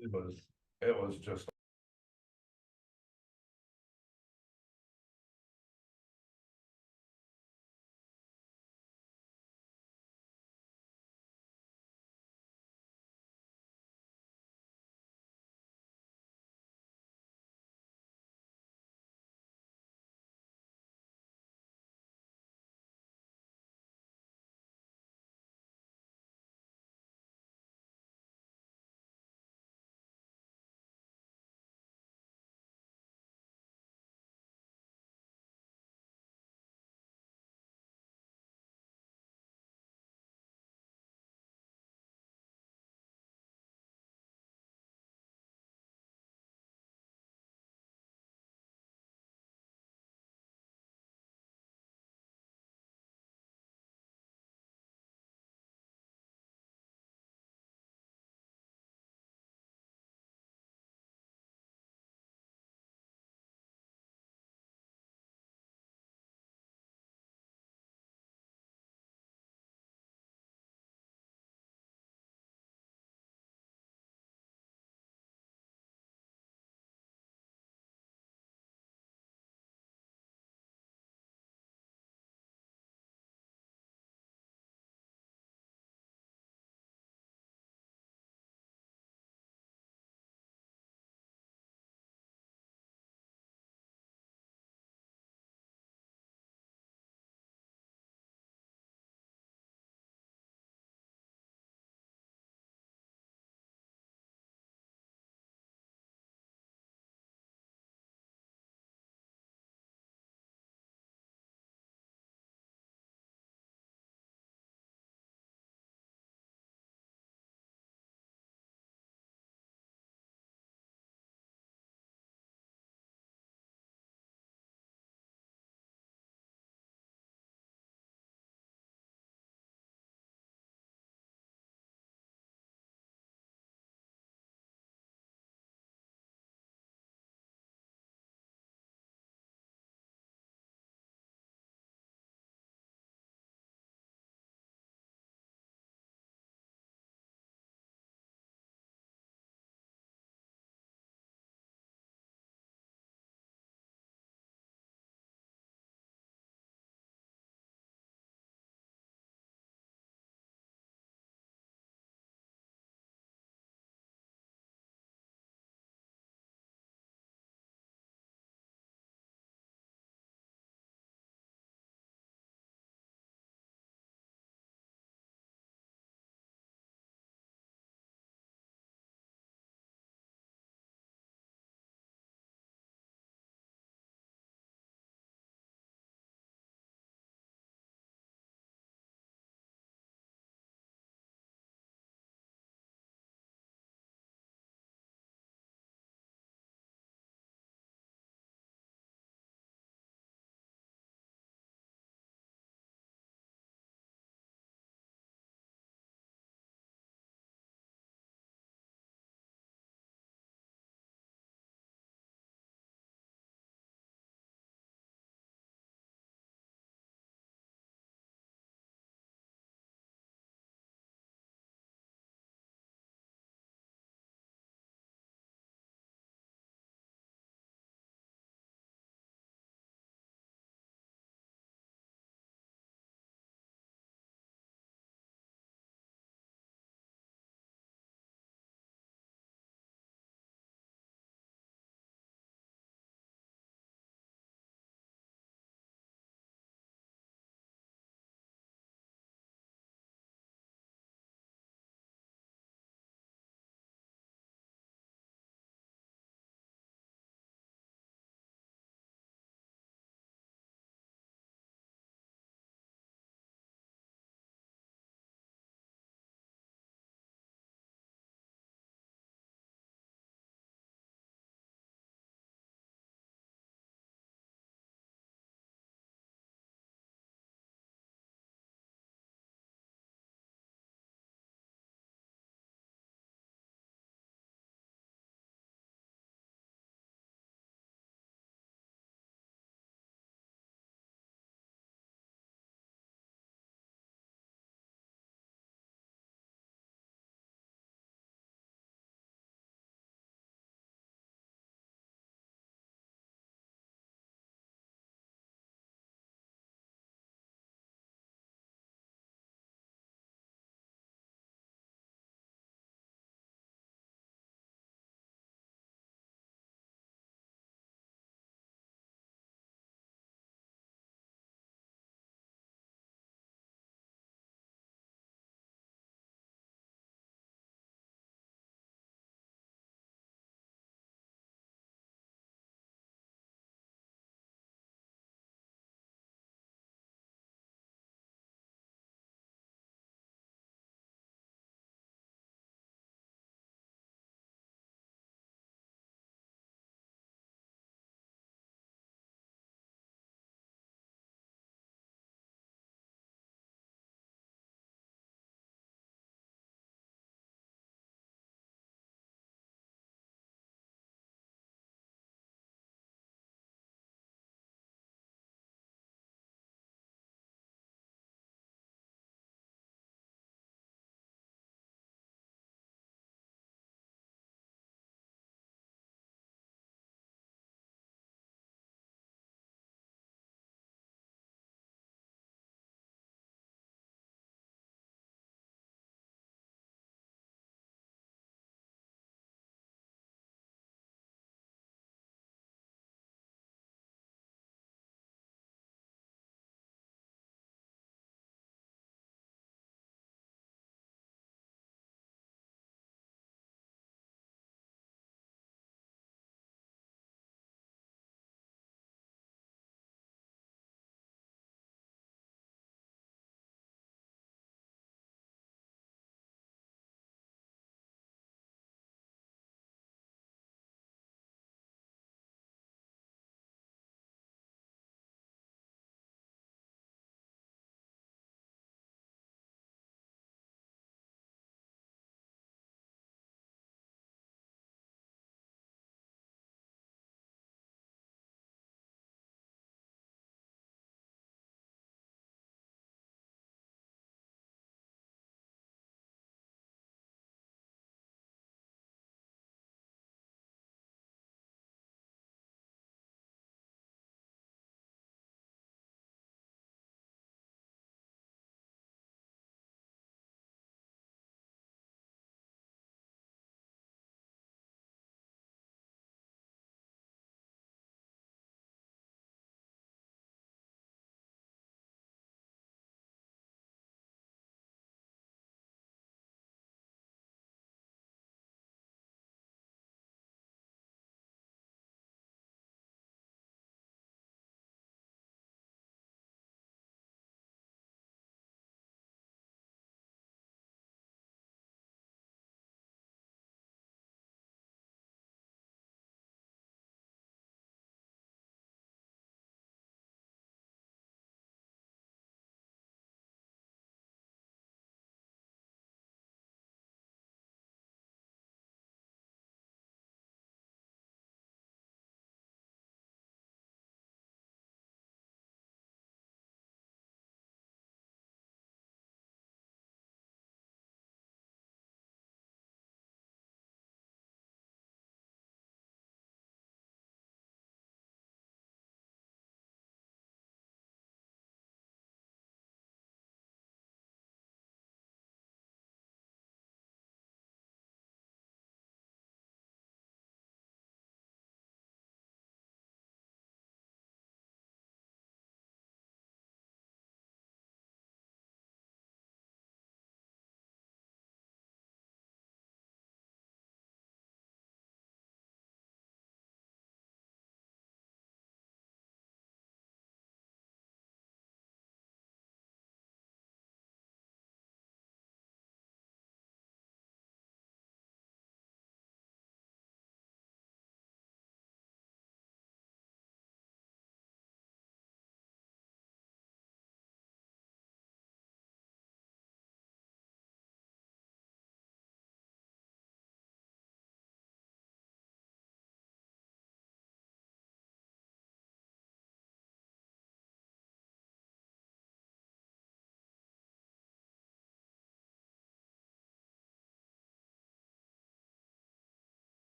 it was just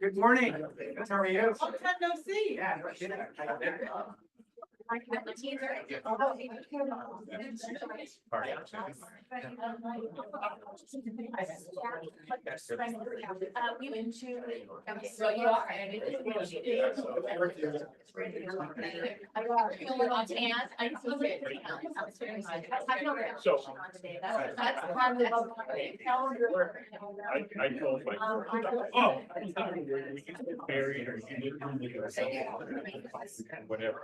Good morning. How are you? Long time no see. Yeah. We went to. So you are. I got feeling on tan. I feel very pretty. I feel very So- on today. That's part of the calendar. I told my. Oh. Mary, or she didn't come to us. Whatever.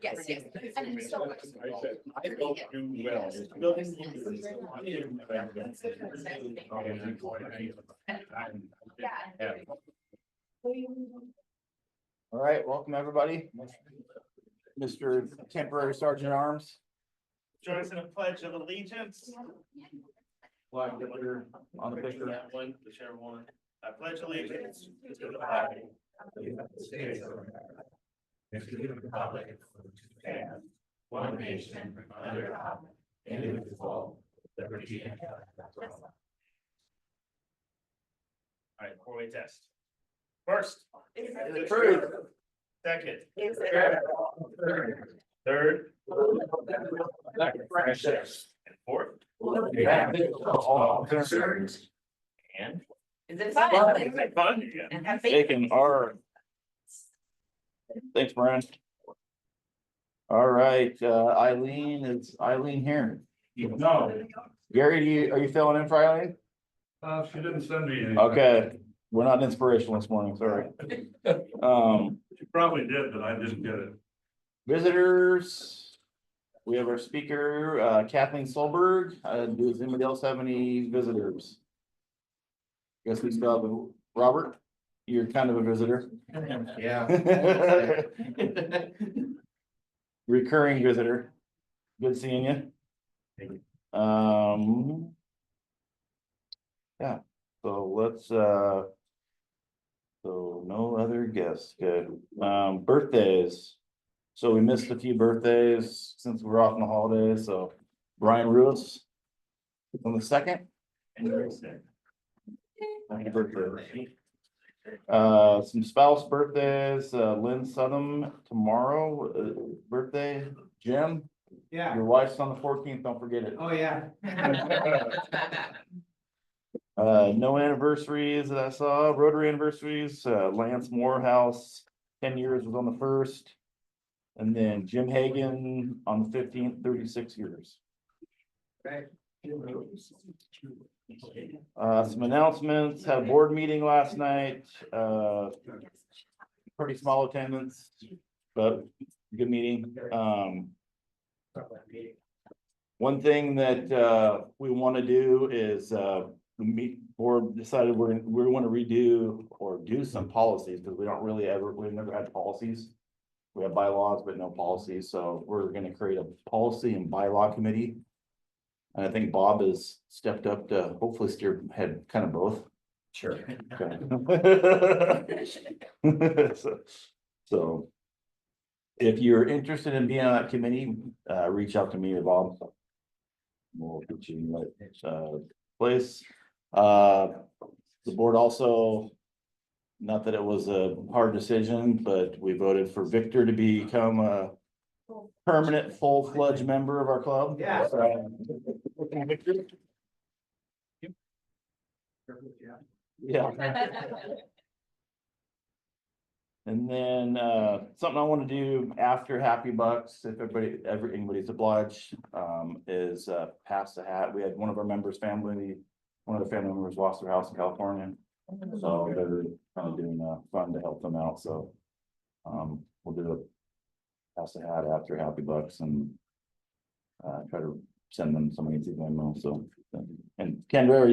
Yes, yes. And so much. I said, I don't do well. Yeah. All right, welcome everybody. Mr. Temporary Sergeant at Arms. Join us in a pledge of allegiance. Flag on the picture. That one, whichever one. I pledge allegiance to the flag of the United States of America, and to the republic for which it stands, one nation under God, indivisible, liberty and justice. All right, before we test. First. Is the truth. Second. Is Third. And fourth. And. Is it Fun. fun? Is it fun? Yeah. And have faith. Taking our. Thanks, Brian. All right, Eileen, is Eileen here? No, Gary, are you filling in for Eileen? she didn't send me anything. Okay, we're not inspirational this morning, sorry. She probably did, but I didn't get it. Visitors. We have our speaker, Kathleen Solberg. Does anybody else have any visitors? Guess we still have Robert. You're kind of a visitor. Yeah. Recurring visitor. Good seeing you. Thank you. Yeah, so let's, so no other guests, good. Birthdays. So we missed a few birthdays since we're off on the holidays, so Brian Ruiz on the second. Happy birthday. Some spouse birthdays, Lynn Southam tomorrow, birthday, Jim, Yeah. your wife's on the 14th, don't forget it. Oh, yeah. No anniversaries that I saw, Rotary anniversaries, Lance Morehouse, 10 years was on the first. And then Jim Hagan on the 15th, 36 years. Right. Some announcements, had a board meeting last night, pretty small attendance, but good meeting. One thing that, we want to do is, the board decided we want to redo or do some policies, because we've never had policies. We have bylaws, but no policies, so we're gonna create a policy and bylaw committee. And I think Bob has stepped up to hopefully steer head kind of both. Sure. So if you're interested in being on that committee, reach out to me or Bob. We'll get you in that place. The board also, not that it was a hard decision, but we voted for Victor to become a permanent full-fledged member of our club. Yeah. Victor? Yeah. And then, something I want to do after Happy Bucks, if anybody's obliged, is, pass the hat. We had one of our members' one of the family members lost their house in California. So they're kind of doing a fund to help them out, so. We'll do a pass the hat after Happy Bucks and. Try to send them somebody to them, so. And Kendra,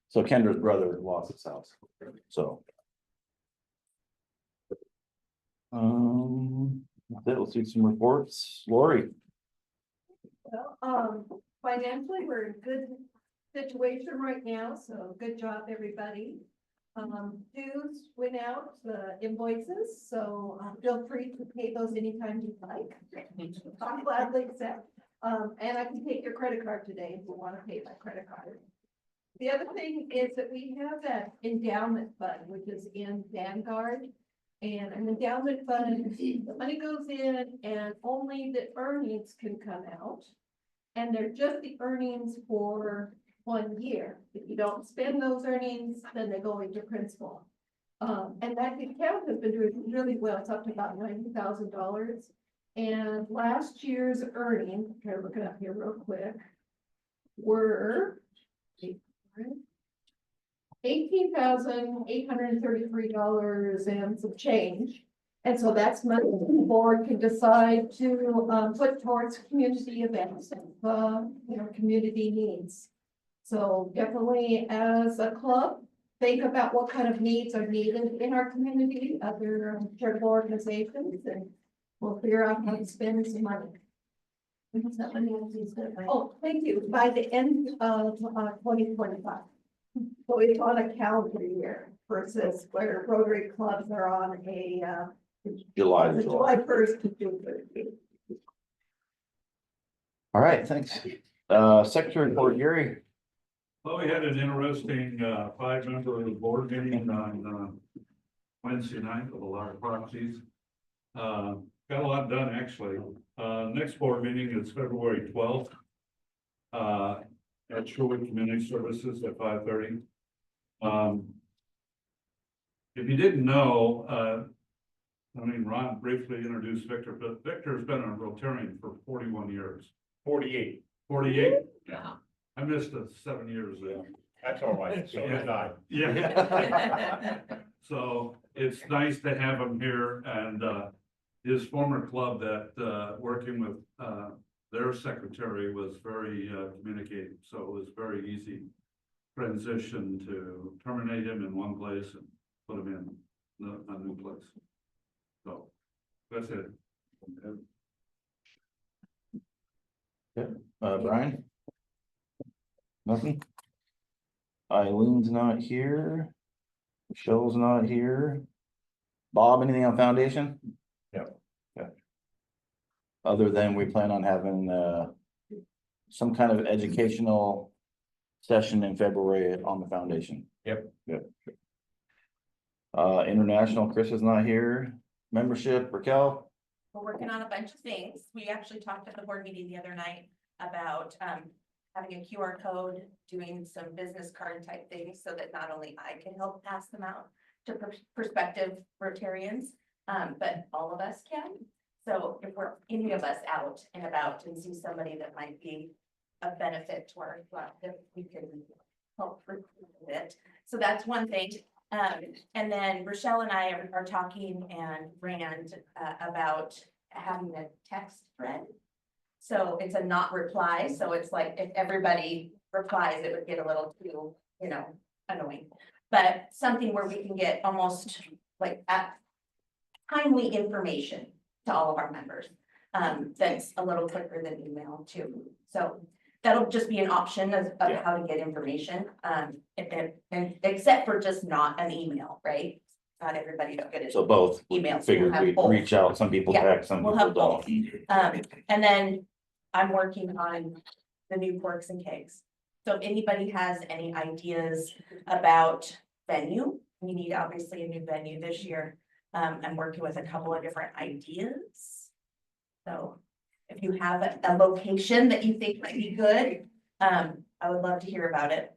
so Kendra's brother lost his house, so. Let's see some reports. Lori. Well, financially, we're in good situation right now, so good job, everybody. Dues went out, the invoices, so feel free to pay those anytime you'd like. I'll gladly accept. And I can take your credit card today if you want to pay by credit card. The other thing is that we have that endowment fund, which is in Vanguard. And an endowment fund, the money goes in and only the earnings can come out. And they're just the earnings for 1 year. If you don't spend those earnings, then they go into principal. And that account has been doing really well. It's up to about $90,000. And last year's earnings, try to look it up here real quick, were $18,833 and some change. And so that's money the board can decide to put towards community events and community needs. So definitely as a club, think about what kind of needs are needed in our community, other charitable organizations, and we'll figure out how to spend some money. Oh, thank you. By the end of 2025. So it's on a calendar year versus where Rotary clubs are on a July to July. July 1st to June 30th. All right, thanks. Secretary report, Gary. Well, we had an interesting 5-member board meeting on Wednesday night with a lot of proxies. Got a lot done, actually. Next board meeting is February 12th. At Sherwood Community Services at 5:30. If you didn't know, Ron briefly introduced Victor, but Victor's been a Rotarian for 41 years. 48. 48? Yeah. I missed the 7 years there. That's all right. So did I. Yeah. So it's nice to have him here, and his former club that working with their secretary was very communicative, so it was very easy transition to terminate him in one place and put him in a new place. So that's it. Brian? Nothing? Eileen's not here. Michelle's not here. Bob, anything on foundation? Yep. Okay. Other than we plan on having some kind of educational session in February on the foundation. Yep. Yep. International, Chris is not here. Membership, Raquel? We're working on a bunch of things. We actually talked at the board meeting the other night about having a QR code, doing some business card type things so that not only I can help pass them out to prospective Rotarians, but all of us can. So if we're any of us out and about and see somebody that might be a benefit to our club, that we can help recruit it. So that's one thing. And then Rochelle and I are talking and Rand about having a text thread. So it's a not reply. So it's like if everybody replies, it would get a little too, annoying. But something where we can get almost like timely information to all of our members. That's a little quicker than email too. So that'll just be an option of how to get information. And except for just not an email, right? Not everybody don't get it. So both. Emails. Figured We'll have we'd both. reach out, some people Yeah, text, some we'll people have don't. And then I'm working on the new Forks and Kegs. So if anybody has any ideas about venue, we need obviously a new venue this year. I'm working with a couple of different ideas. So if you have a location that you think might be good, I would love to hear about it.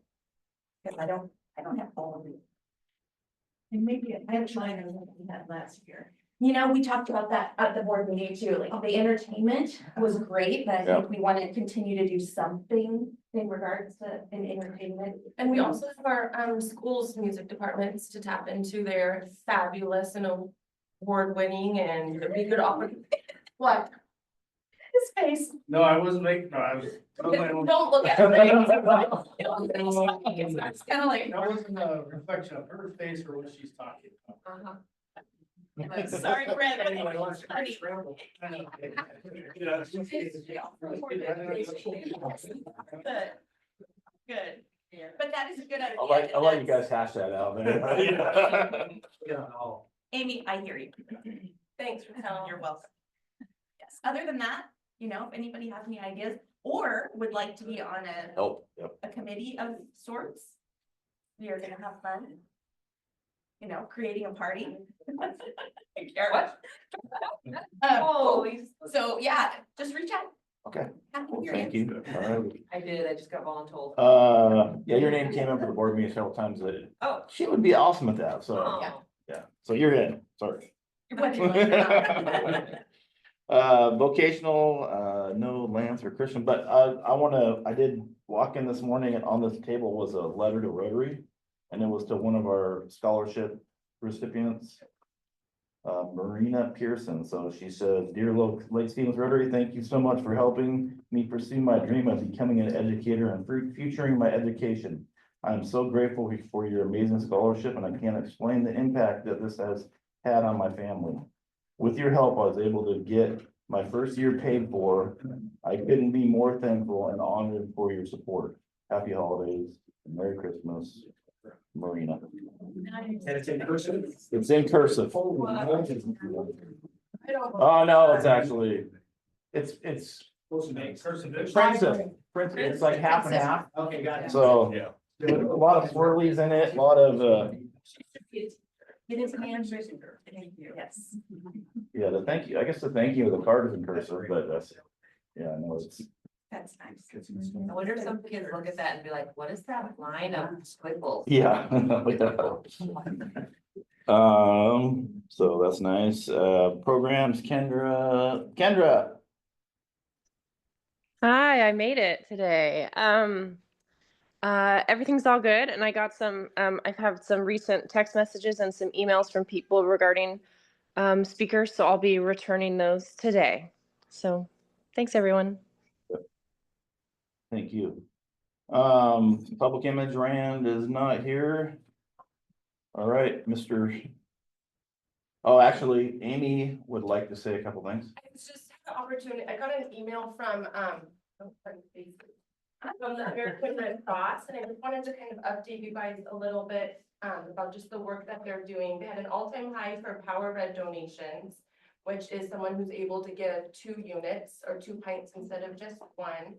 Because I don't have all of it. And maybe a headliner that we had last year. We talked about that at the board meeting too, like the entertainment was great, but I think we want to continue to do something in regards to an entertainment. And we also have our schools music departments to tap into their fabulous and award-winning and we could offer. What? His face. No, I wasn't making, no, I was. Don't look at it. It's kind of like. That wasn't a reflection of her face or what she's talking about. Uh-huh. Sorry, Brad. Anyway, let's try to scramble. Yeah. Good. But that is a good idea. I'll let you guys hash that out, man. Yeah, no. Amy, I hear you. Thanks for telling. You're welcome. Yes, other than that, if anybody has any ideas, or would like to be on Oh, yep. a committee of sorts, we are gonna have fun. You know, creating a party. What? So, yeah, just reach out. Okay. Happy Well, to hear thank you. All right. I did, I just got voluntold. Yeah, your name came up at the board meeting several times. Oh. She would be awesome at that, so, Oh. yeah, so you're in, sorry. What you like. Vocational, no Lance or Christian, but I did walk in this morning and on this table was a letter to Rotary. And it was to one of our scholarship recipients. Marina Pearson, so she says, "Dear Lake Stevens Rotary, thank you so much for helping me pursue my dream of becoming an educator and futuring my education. I am so grateful for your amazing scholarship and I can't explain the impact that this has had on my family. With your help, I was able to get my first year paid for. I couldn't be more thankful and honored for your support. Happy holidays, and Merry Christmas, Marina." And it's in person. It's in cursive. Oh, no, it's actually, it's Supposed to make cursive. Princess, it's like half and half, Okay, got it. so. A lot of swirlies in it, a lot of, It is handwritten. Thank you. Yes. yeah, the thank you, I guess the thank you of the card is in cursive, but that's, yeah, no, it's. That's nice. I wonder if some kids look at that and be like, what is that line of squiggles? Yeah. So that's nice, programs, Kendra. Hi, I made it today. Everything's all good, and I got some. I've had some recent text messages and some emails from people regarding speakers, so I'll be returning those today. So, thanks everyone. Thank you. Public image Rand is not here. All right, Mr. Oh, actually, Amy would like to say a couple things. It's just an opportunity, I got an email from the American Red Cross, and I just wanted to kind of update you guys a little bit about just the work that they're doing. They had an all-time high for Power Red donations, which is someone who's able to give 2 units or 2 pints instead of just 1.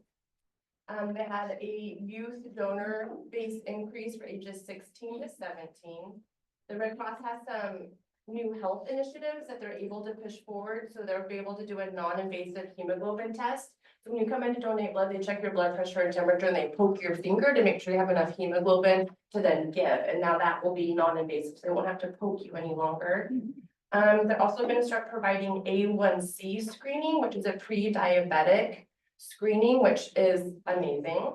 They had a youth donor base increase for ages 16 to 17. The Red Cross has some new health initiatives that they're able to push forward, so they'll be able to do a non-invasive hemoglobin test. So when you come in to donate blood, they check your blood pressure and temperature, and they poke your finger to make sure you have enough hemoglobin to then give. And now that will be non-invasive, so they won't have to poke you any longer. They're also going to start providing A1C screening, which is a pre-diabetic screening, which is amazing.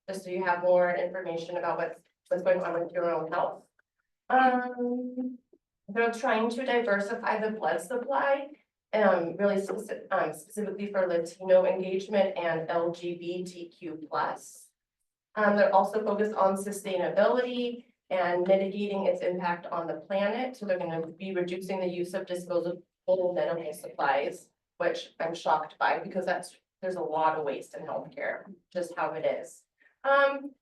Just so you have more information about what's going on with your own health. They're trying to diversify the blood supply, really specifically for Latino engagement and LGBTQ+. They're also focused on sustainability and mitigating its impact on the planet. So they're going to be reducing the use of disposable medical supplies, which I'm shocked by because there's a lot of waste in healthcare, just how it is.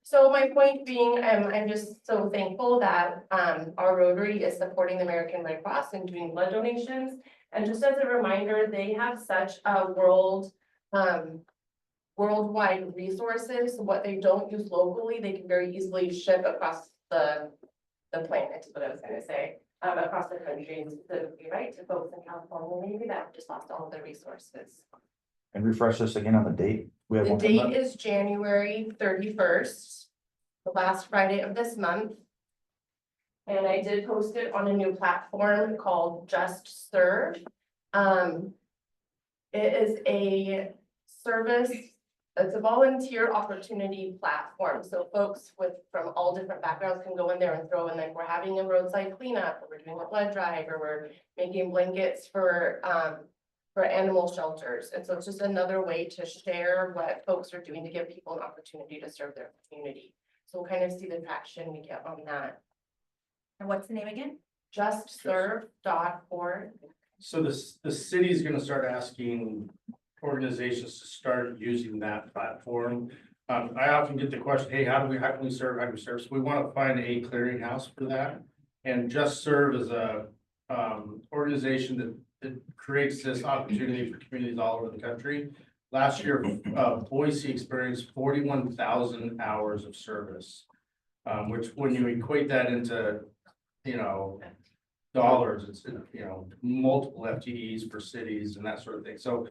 So my point being, I'm just so thankful that our Rotary is supporting the American Red Cross and doing blood donations. And just as a reminder, they have such a worldwide resources. What they don't use locally, they can very easily ship across the planet, is what I was gonna say, across the country, and specifically, right, to folks in California, maybe that just lost all of the resources. And refresh us again on the date. We have The one coming up. date is January 31st, the last Friday of this month. And I did post it on a new platform called Just Serve. It is a service, it's a volunteer opportunity platform. So folks from all different backgrounds can go in there and throw in, like, we're having a roadside cleanup, or we're doing a blood drive, or we're making blankets for animal shelters. And so it's just another way to share what folks are doing to give people an opportunity to serve their community. So we'll kind of see the traction we get on that. And what's the name again? JustServe.org. So the city is gonna start asking organizations to start using that platform. I often get the question, hey, how can we serve? So we want to find a clearinghouse for that. And Just Serve is a organization that creates this opportunity for communities all over the country last year, Boise experienced 41,000 hours of service. Which when you equate that into, you know, dollars, it's, you know, multiple FTEs for cities and that sort of thing. So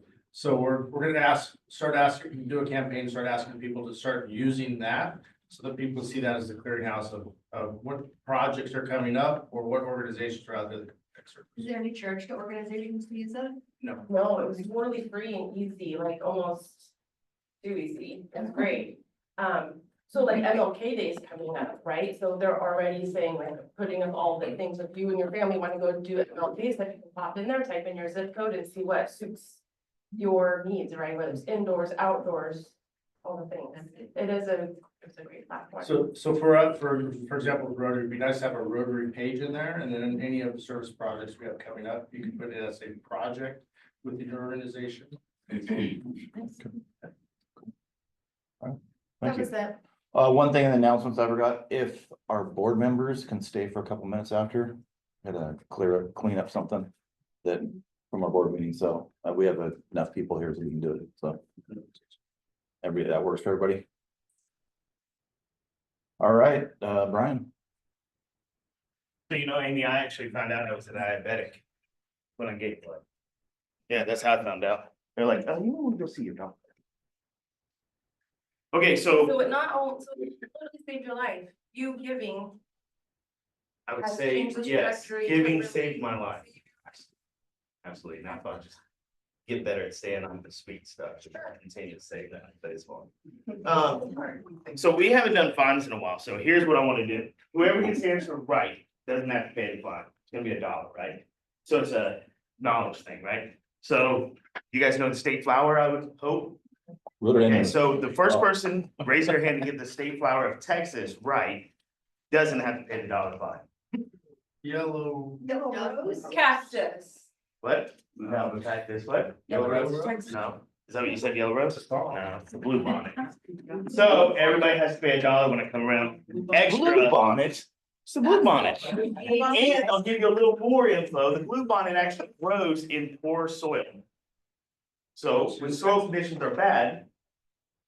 we're gonna start asking, do a campaign, start asking people to start using that. So that people see that as the clearinghouse of what projects are coming up or what organizations are out there. Is there any charge to organizations to use that? No. No, it was totally free and easy, like almost too easy. That's great. So like MLK Day is coming up, right? So they're already saying like putting up all the things if you and your family want to go do MLK, so you can pop in there, type in your zip code and see what suits your needs, right? Whether it's indoors, outdoors, all the things. It's a great platform. So for example, Rotary, it'd be nice to have a Rotary page in there, and then in any of the service projects we have coming up, you can put it as a project within your organization. Thank That you. was it. One thing in the announcements I forgot, if our board members can stay for a couple minutes after, gotta clean up something that from our board meeting, so we have enough people here so we can do it, so. That works for everybody. All right, Brian. So you know, Amy, I actually found out I was a diabetic when I gave blood. Yeah, that's how I found out. They're like, oh, you want to go see your doctor? Okay, So it not all, so it totally saved your life. You giving. I would has say, changed the yes, trajectory giving of saved my life. Absolutely, now if I just get better at staying on the sweet stuff, to continue to save that, but it's fun. So we haven't done fines in a while, so here's what I want to do. Whoever gets the answer right doesn't have to pay the fine. It's gonna be $1, right? So it's a knowledge thing, right? So you guys know the state flower, I would hope. Okay, so the first person raise their hand to get the state flower of Texas right, doesn't have to pay the $1 fine. Yellow. Yellow rose? Cactus. What? No, in fact, this what? Yellow rose? No, is that what you said, yellow rose? No, it's the blue bonnet. So everybody has to pay $1 when I come around. Extra. Blue bonnet? It's the blue bonnet. And I'll give you a little more info. The blue bonnet actually grows in poor soil. So when soil conditions are bad,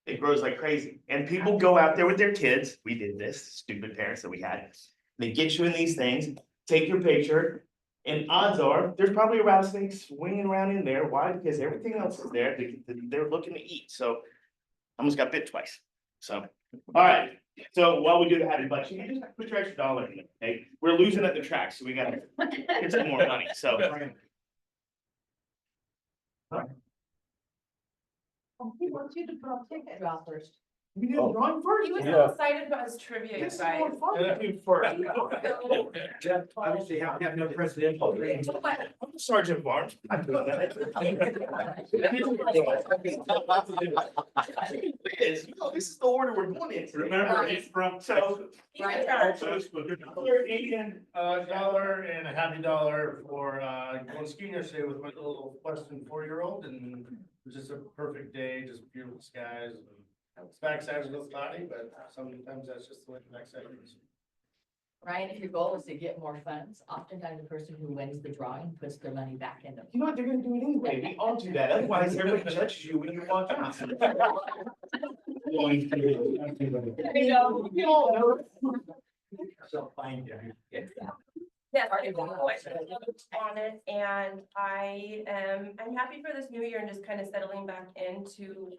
it grows like crazy. And people go out there with their kids. We did this, stupid parents that we had. They get you in these things, take your picture, and odds are there's probably a rattlesnake swinging around in there. Why? Because everything else is there. They're looking to eat. So I almost got bit twice. So, all right. So while we do the happy bucks, you can just put your extra $1 in it. Okay, we're losing at the track, so we got to get some more money. So. He wants you to draw tickets. Draw first. We did drawing first. He was Yeah. so excited about his trivia, you This is guys. more fun. Obviously, have no presidential. I'm Sergeant Barnes. This is the order we're going into. Remember, it's from. So. Right. Canadian, $1 and a happy $1 for, going skiing yesterday with my little less than 4-year-old, and it was just a perfect day, just beautiful skies. It's backside is a little cloudy, but sometimes that's just the way the backside is. Ryan, if your goal is to get more funds, oftentimes the person who wins the drawing puts their money back in them. You know what, they're gonna do it anyway, we all do that, otherwise everybody judges you when you walk out. There you go. You all know. So fine, yeah. Yes, I have a question on it, and I'm happy for this new year and just kind of settling back into,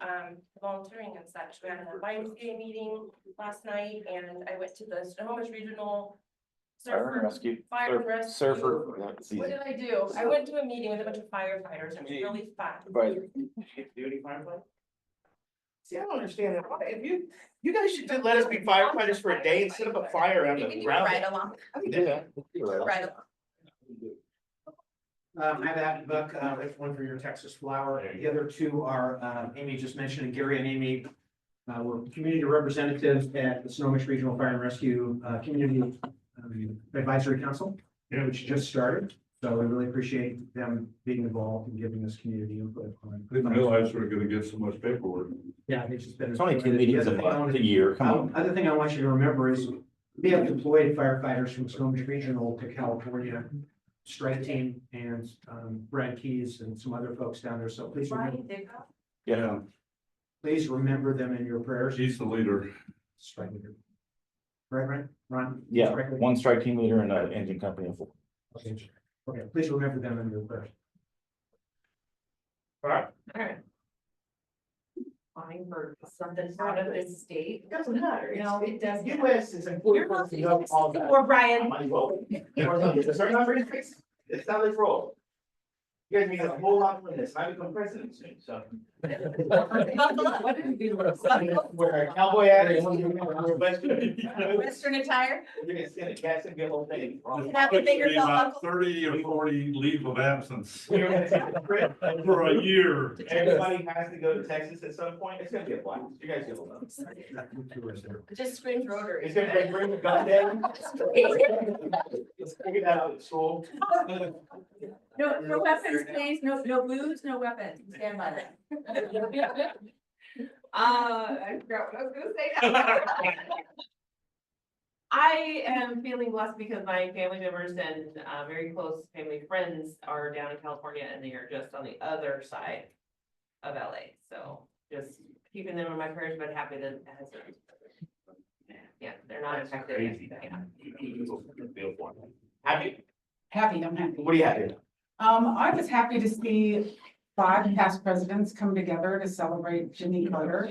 volunteering and such. We had a YMCA meeting last night, and I went to the Snohomish Regional Fire and Surfer. rescue. Fire and rescue. Surfer. That's What easy. did I do? I went to a meeting with a bunch of firefighters, it was really fun. Advisory. Duty firefighter? See, I don't understand that, why, if you guys should let us be firefighters for a day and set up a fire around We the can do a ground. ride along, Yeah. ride along. I have a happy buck, that's one for your Texas flower. The other two are, Amy just mentioned, and Gary and Amy. Were community representatives at the Snohomish Regional Fire and Rescue, Community Advisory Council, which just started. So we really appreciate them being involved and giving us community input. Didn't realize we were gonna get so much paperwork. Yeah, it's just been. It's only 2 meetings a year, come on. Other thing I want you to remember is we have deployed firefighters from Snohomish Regional to California, Strike Team and Brad Keys and some other folks down there. So please remember. Ryan Dickoff? Yeah, Please remember them in your prayers. He's the leader. Right, Ron? yeah, Strike leader? one strike team leader and an engine company of 4. Okay, please remember them in your prayers. Fine for something out of this state. Doesn't matter. No, it doesn't. US is important. Or Brian. It's not like roll. You guys need a whole lot from this, I become president soon, so. Buckle up. Wear a cowboy hat and we're Western attire. You're gonna skin it, cats and get a whole thing. You have a bigger Be belt about buckle. 30 or 40 leave of absence You're gonna take a trip. for a year. Everybody has to go to Texas at some point, it's gonna be a blast, you guys will know. Just screams Rotary. It's gonna bring the gun down. Let's figure that out at school. No weapons, please. No booze, no weapons. Stand by that. I forgot what I was gonna say now. I am feeling blessed because my family members and very close family friends are down in California and they are just on the other side of LA. So just keeping them in my prayers, but happy that it has. Yeah, they're not affected. Crazy. Yeah. Happy? Happy, I'm happy. What do you have here? I was happy to see 5 past presidents come together to celebrate Jimmy Carter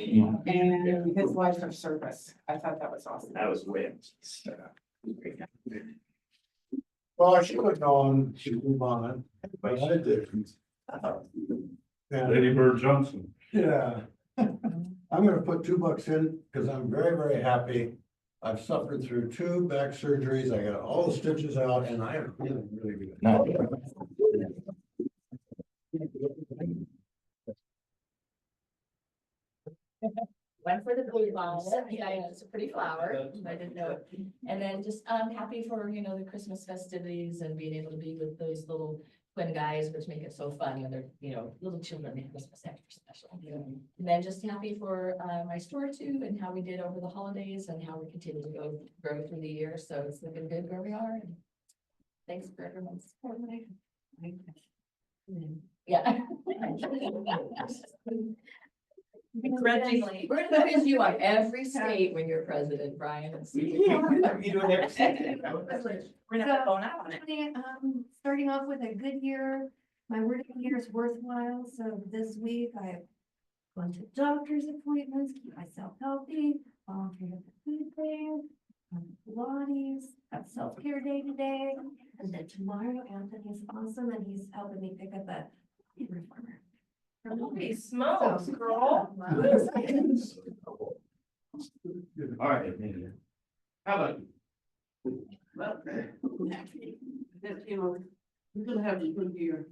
and his life of service. I thought that was awesome. That was wins. Well, I should have gone to move on, but I didn't. Lady Bird Johnson. Yeah. I'm gonna put $2 in because I'm very, very happy. I've suffered through 2 back surgeries. I got all the stitches out and I am feeling really good. No. One for the blue violet, yeah, it's a pretty flower, I didn't know it. And then just, happy for, the Christmas festivities and being able to be with those little twin guys, which make it so fun when they're, little children make Christmas extra special. And then just happy for, my store too, and how we did over the holidays and how we continue to grow through the year, so it's looking good where we are. And thanks for everyone's support. Yeah. Begrudgingly. We're gonna quiz you on every state when you're president, Brian. And see. You do it every second. We're gonna have to bone out on it. Starting off with a good year, my word of the year is worthwhile, so this week I've gone to doctor's appointments, keep myself healthy, volunteered at the food bank, Pilates, have self-care day today, and then tomorrow Anthony's awesome and he's helping me pick up a reformer. Holy smokes, girl. All right. How about you? Well, that, we're gonna have a good year.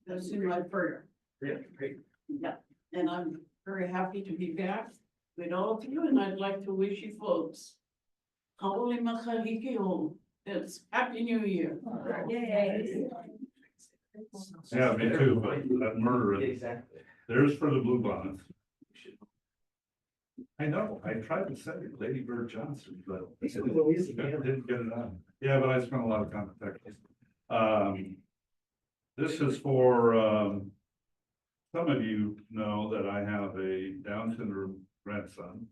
That's in my prayer. Yeah, great. Yeah, and I'm very happy to be back with all of you, and I'd like to wish you folks. Kaole Makahikeo, it's Happy New Year. Yay. Yeah, me too, but that murder, Exactly. there's for the blue bonnets. I know, I tried to say it, Lady Bird Johnson, but I didn't get it on. Yeah, but I spent a lot of time with Texas. This is for, some of you know that I have a Down syndrome grandson.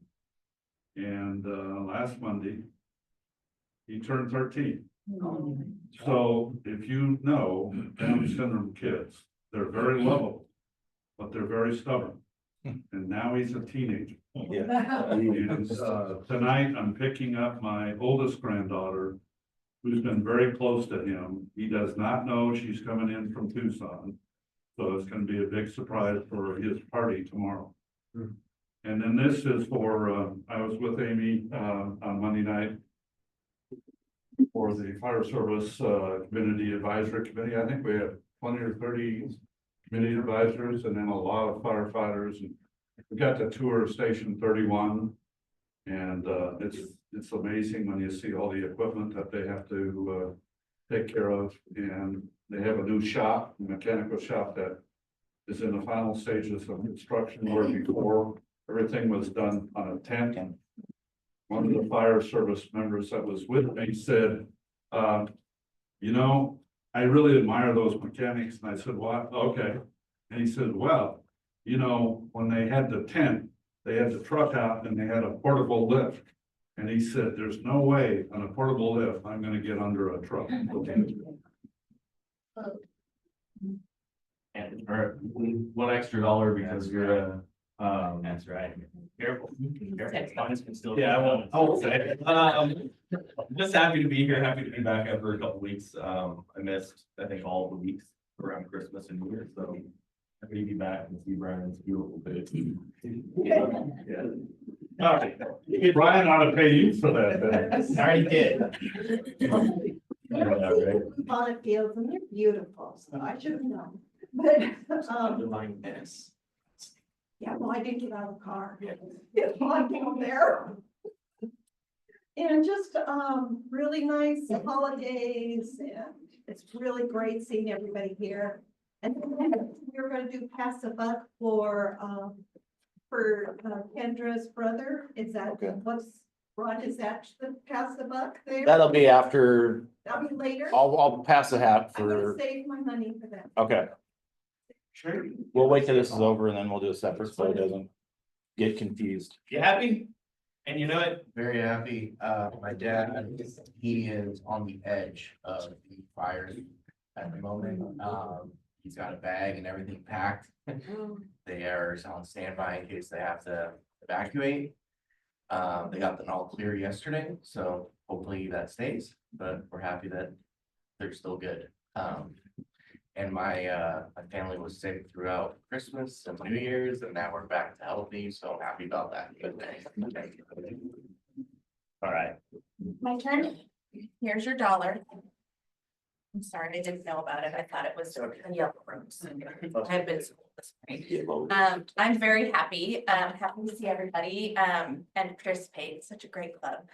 And, last Monday, he turned 13. So if you know Down syndrome kids, they're very lovable, but they're very stubborn. And now he's a teenager. Yeah. And, tonight I'm picking up my oldest granddaughter, who's been very close to him. He does not know she's coming in from Tucson. So it's gonna be a big surprise for his party tomorrow. And then this is for, I was with Amy, on Monday night for the fire service, community advisory committee. I think we have 20 or 30 committee advisors and then a lot of firefighters. And we got to tour Station 31. And, it's amazing when you see all the equipment that they have to, take care of. And they have a new shop, a mechanical shop that is in the final stages of construction, where before everything was done on a tent. And one of the fire service members that was with me said, I really admire those mechanics. And I said, what? Okay. And he said, well, you know, when they had the tent, they had the truck out and they had a portable lift. And he said, there's no way on a portable lift, I'm gonna get under a truck. And or one extra dollar because you're a, that's right. Careful. Yeah, I won't say it. Just happy to be here, happy to be back after a couple weeks. I missed, I think, all the weeks around Christmas and New Year, so happy to be back and see Brian's beautiful face. Yeah. All right, Brian ought to pay you for that, then. I already did. On fields and they're beautiful, so I should have known. But, Underlying this. yeah, well, I didn't get out of the car. It's like down there. And just, really nice holidays, and it's really great seeing everybody here. And then we're gonna do pass the buck for Kendra's brother. Is that Okay. what's, Ron, is that the pass the buck there? That'll be after, That'll be later. I'll pass a hat I'm gonna for, save my money for that. okay, Sure. we'll wait till this is over and then we'll do a separate so it doesn't get confused. You happy? And you know it? Very happy. My dad, he is on the edge of the fires at the moment. He's got a bag and everything packed. They are on standby in case they have to evacuate. They got them all clear yesterday, so hopefully that stays, but we're happy that they're still good. And my family was sick throughout Christmas and New Year's, and now we're back to healthy, so I'm happy about that. All right. My turn. Here's your dollar. I'm sorry, I didn't know about it. I thought it was a yellow rose. I had been schooled this morning. I'm very happy, happy to see everybody, and participate. It's such a great club.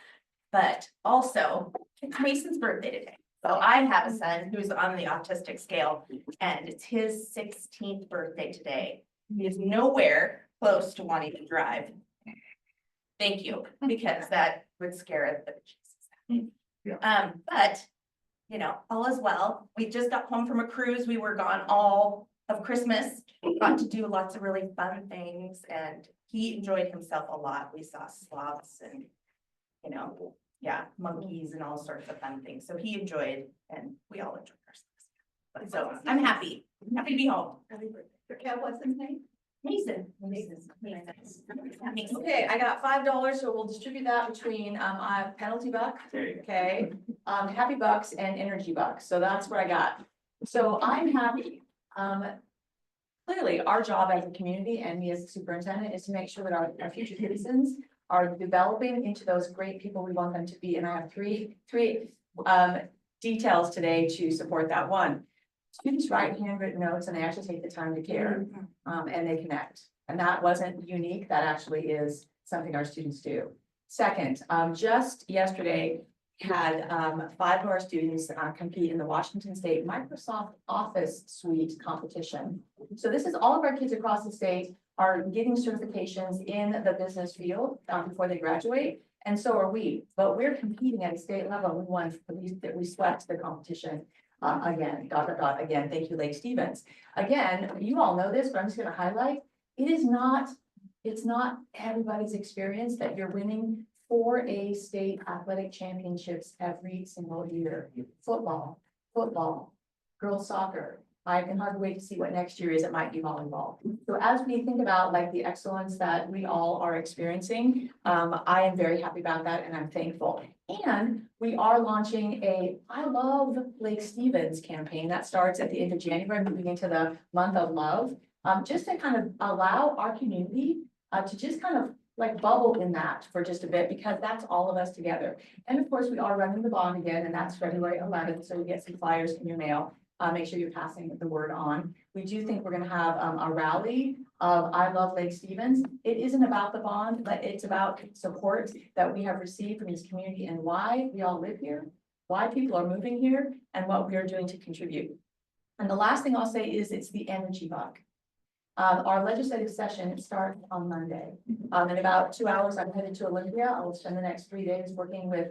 But also, it's Mason's birthday today. So I have a son who's on the autistic scale, and it's his 16th birthday today. He is nowhere close to wanting to drive. Thank you, because that would scare the bejesus. But, you know, all is well. We just got home from a cruise. We were gone all of Christmas. Got to do lots of really fun things, and he enjoyed himself a lot. We saw sloths and, you know, yeah, monkeys and all sorts of fun things. So he enjoyed, and we all enjoyed ourselves. So I'm happy to be home. Your cat, what's his name? Mason. Okay, I got $5, so we'll distribute that between, penalty buck, There you go. okay, happy bucks and energy bucks, so that's what I got. So I'm happy, clearly, our job as a community and me as a superintendent is to make sure that our future citizens are developing into those great people we want them to be, and I have three details today to support that. One, students write handwritten notes and they actually take the time to care, and they connect. And that wasn't unique, that actually is something our students do. Second, just yesterday, had 5 of our students compete in the Washington State Microsoft Office Suite competition. So this is all of our kids across the state are getting certifications in the business field before they graduate. And so are we, but we're competing at a state level. We won, we swept the competition. Again, again, thank you, Lake Stevens. Again, you all know this, but I'm just gonna highlight, it's not everybody's experience that you're winning 4A state athletic championships every single year. Football, girls soccer. I can hardly wait to see what next year is. It might be volleyball. So as we think about like the excellence that we all are experiencing, I am very happy about that and I'm thankful. And we are launching a I Love Lake Stevens campaign that starts at the end of January, moving into the month of love. Just to kind of allow our community to just kind of like bubble in that for just a bit, because that's all of us together. And of course, we are running the bond again, and that's February 11th. So we get some flyers in your mail. Make sure you're passing the word on. We do think we're going to have a rally of I Love Lake Stevens. It isn't about the bond, but it's about support that we have received from this community and why we all live here, why people are moving here, and what we are doing to contribute. And the last thing I'll say is it's the energy buck. Our legislative session starts on Monday. In about 2 hours, I'm headed to Olympia. I will spend the next 3 days working with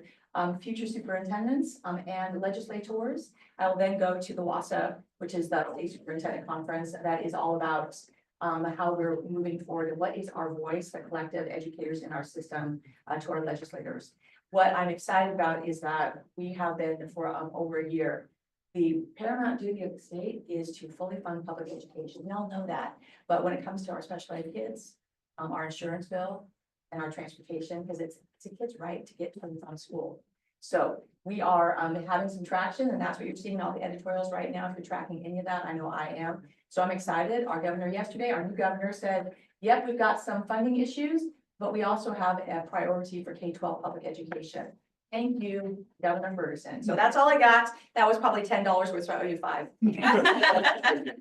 future superintendents and legislators. I will then go to the WASA, which is the State Superintendent Conference. That is all about how we're moving forward, and what is our voice, the collective educators in our system, to our legislators. What I'm excited about is that we have been for over a year. The paramount duty of the state is to fully fund public education. We all know that. But when it comes to our special ed kids, our insurance bill and our transportation, because it's a kid's right to get to and from school. So we are having some traction, and that's what you're seeing in all the editorials right now. If you're tracking any of that, I know I am. So I'm excited. Our governor yesterday, our new governor said, yep, we've got some funding issues, but we also have a priority for K-12 public education. Thank you, Governor Ferguson. So that's all I got. That was probably $10 worth, so I owe you $5.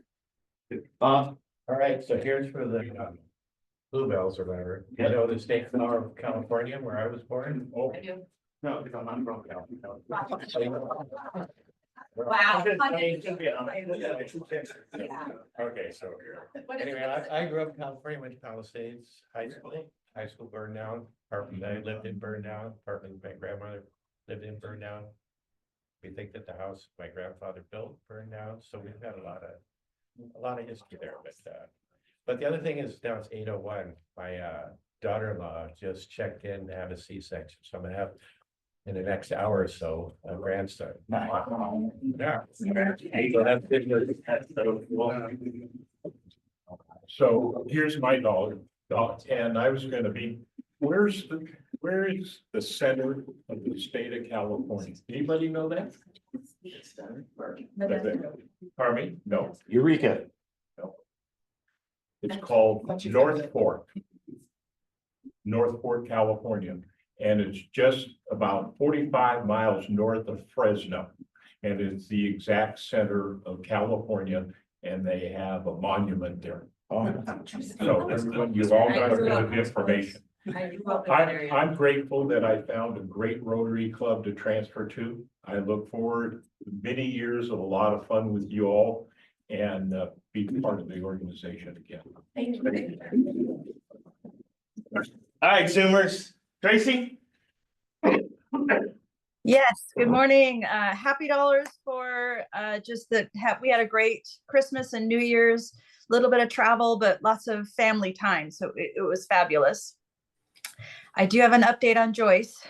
Bob? All right, so here's for the bluebells or whatever. You know the state flower of California where I was born? Oh. I do. No, because I'm from California. Wow. Okay, so anyway, I grew up in California, went to Palisades High School burned down, apartment I lived in burned down, apartment my grandmother lived in burned down. We think that the house my grandfather built burned down, so we've had a lot of history there, but the other thing is now it's 8:01. My daughter-in-law just checked in to have a C-section, so I'm gonna have in the next hour or so a grandson. Yeah. So that's good. So here's my dog, and I was gonna be, where is the center of the state of California? Anybody know that? Pardon me? No, Eureka. it's called North Fork, California. And it's just about 45 miles north of Fresno. And it's the exact center of California, and they have a monument there. So everyone, you've all got a bit of information. I'm grateful that I found a great Rotary Club to transfer to. I look forward to many years of a lot of fun with you all and be part of the organization again. Thank you. All right, Zoomers. Tracy? Yes, good morning. Happy dollars for just that we had a great Christmas and New Year's, a little bit of travel, but lots of family time. So it was fabulous. I do have an update on Joyce.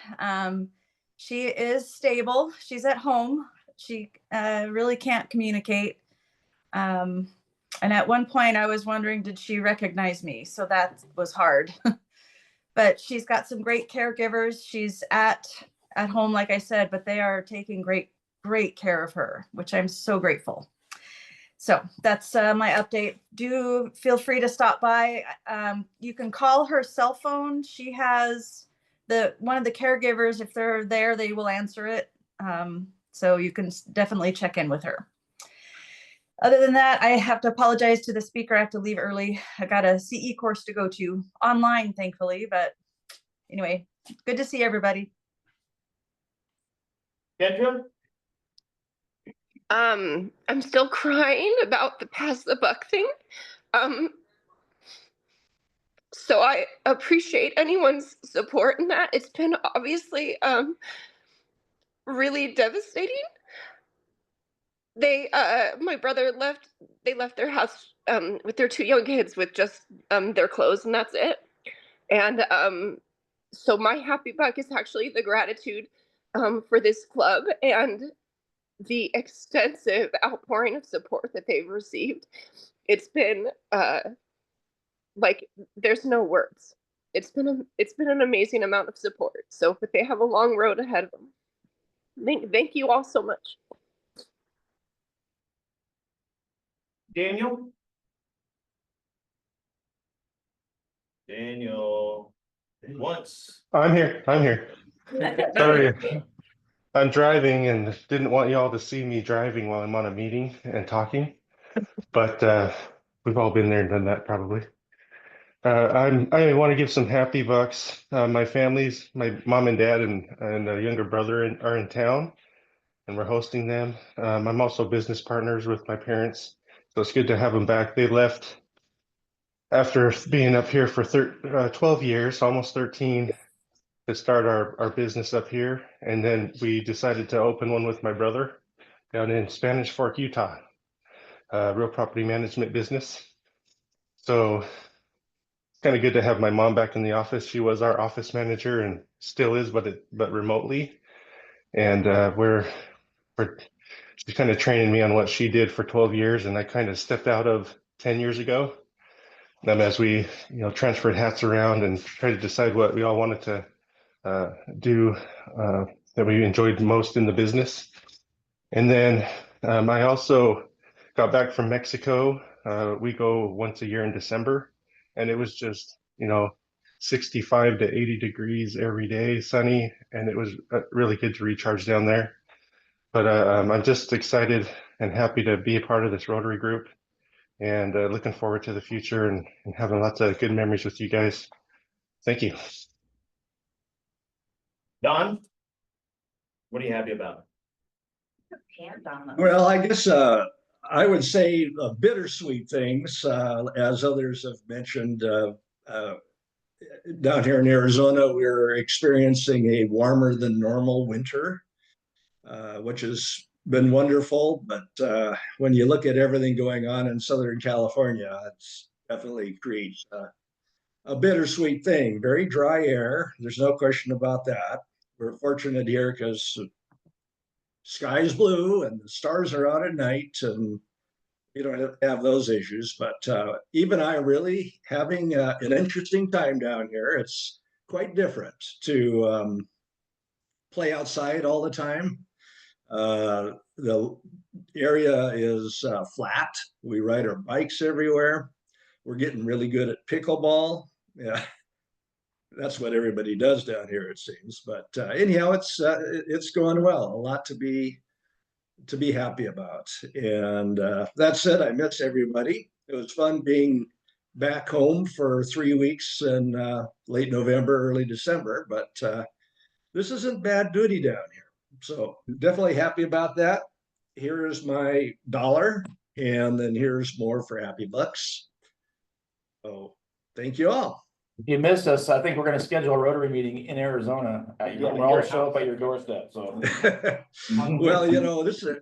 She is stable. She's at home. She really can't communicate. And at one point I was wondering, did she recognize me? So that was hard. But she's got some great caregivers. She's at home, like I said, but they are taking great care of her, which I'm so grateful. So that's my update. Do feel free to stop by. You can call her cell phone. She has one of the caregivers, if they're there, they will answer it. So you can definitely check in with her. Other than that, I have to apologize to the speaker. I have to leave early. I got a CE course to go to online, thankfully, but anyway, good to see everybody. Kendra? I'm still crying about the pass the buck thing. So I appreciate anyone's support in that. It's been obviously really devastating. My brother left their house with their 2 young kids with just their clothes, and that's it. And so my happy buck is actually the gratitude for this club and the extensive outpouring of support that they've received. It's been like there's no words. It's been an amazing amount of support. So, but they have a long road ahead of them. Thank you all so much. Daniel? Daniel. Once. I'm here. Sorry. I'm driving and didn't want y'all to see me driving while I'm on a meeting and talking, but we've all been there and done that probably. I want to give some happy bucks. My mom and dad and a younger brother are in town, and we're hosting them. I'm also business partners with my parents, so it's good to have them back. They left after being up here for 12 years, almost 13, to start our business up here. And then we decided to open one with my brother down in Spanish Fork, Utah, real property management business. So it's kind of good to have my mom back in the office. She was our office manager and still is, but remotely. And she's kind of training me on what she did for 12 years, and I kind of stepped out of 10 years ago. As we, transferred hats around and tried to decide what we all wanted to do that we enjoyed most in the business. And then I also got back from Mexico. We go once a year in December, and it was just, 65 to 80 degrees every day, sunny, and it was really good to recharge down there. But I'm just excited and happy to be a part of this Rotary group, and looking forward to the future and having lots of good memories with you guys. Thank you. Don? What are you happy about? Well, I guess I would say bittersweet things, as others have mentioned. Down here in Arizona, we're experiencing a warmer than normal winter, which has been wonderful. But when you look at everything going on in Southern California, it's definitely creates a bittersweet thing. Very dry air. There's no question about that. We're fortunate here because sky is blue and the stars are out at night, and you don't have those issues. But even I really having an interesting time down here. It's quite different to play outside all the time. The area is flat. We ride our bikes everywhere. We're getting really good at pickleball. Yeah, that's what everybody does down here, it seems. But anyhow, it's going well. A lot to be happy about. And that said, I miss everybody. It was fun being back home for 3 weeks in late November, early December. But this isn't bad duty down here. So definitely happy about that. Here is my $1, and then here's more for Happy Bucks. So thank you all. If you miss us, I think we're gonna schedule a Rotary meeting in Arizona. We'll all show up at your doorstep, so. Well, this is,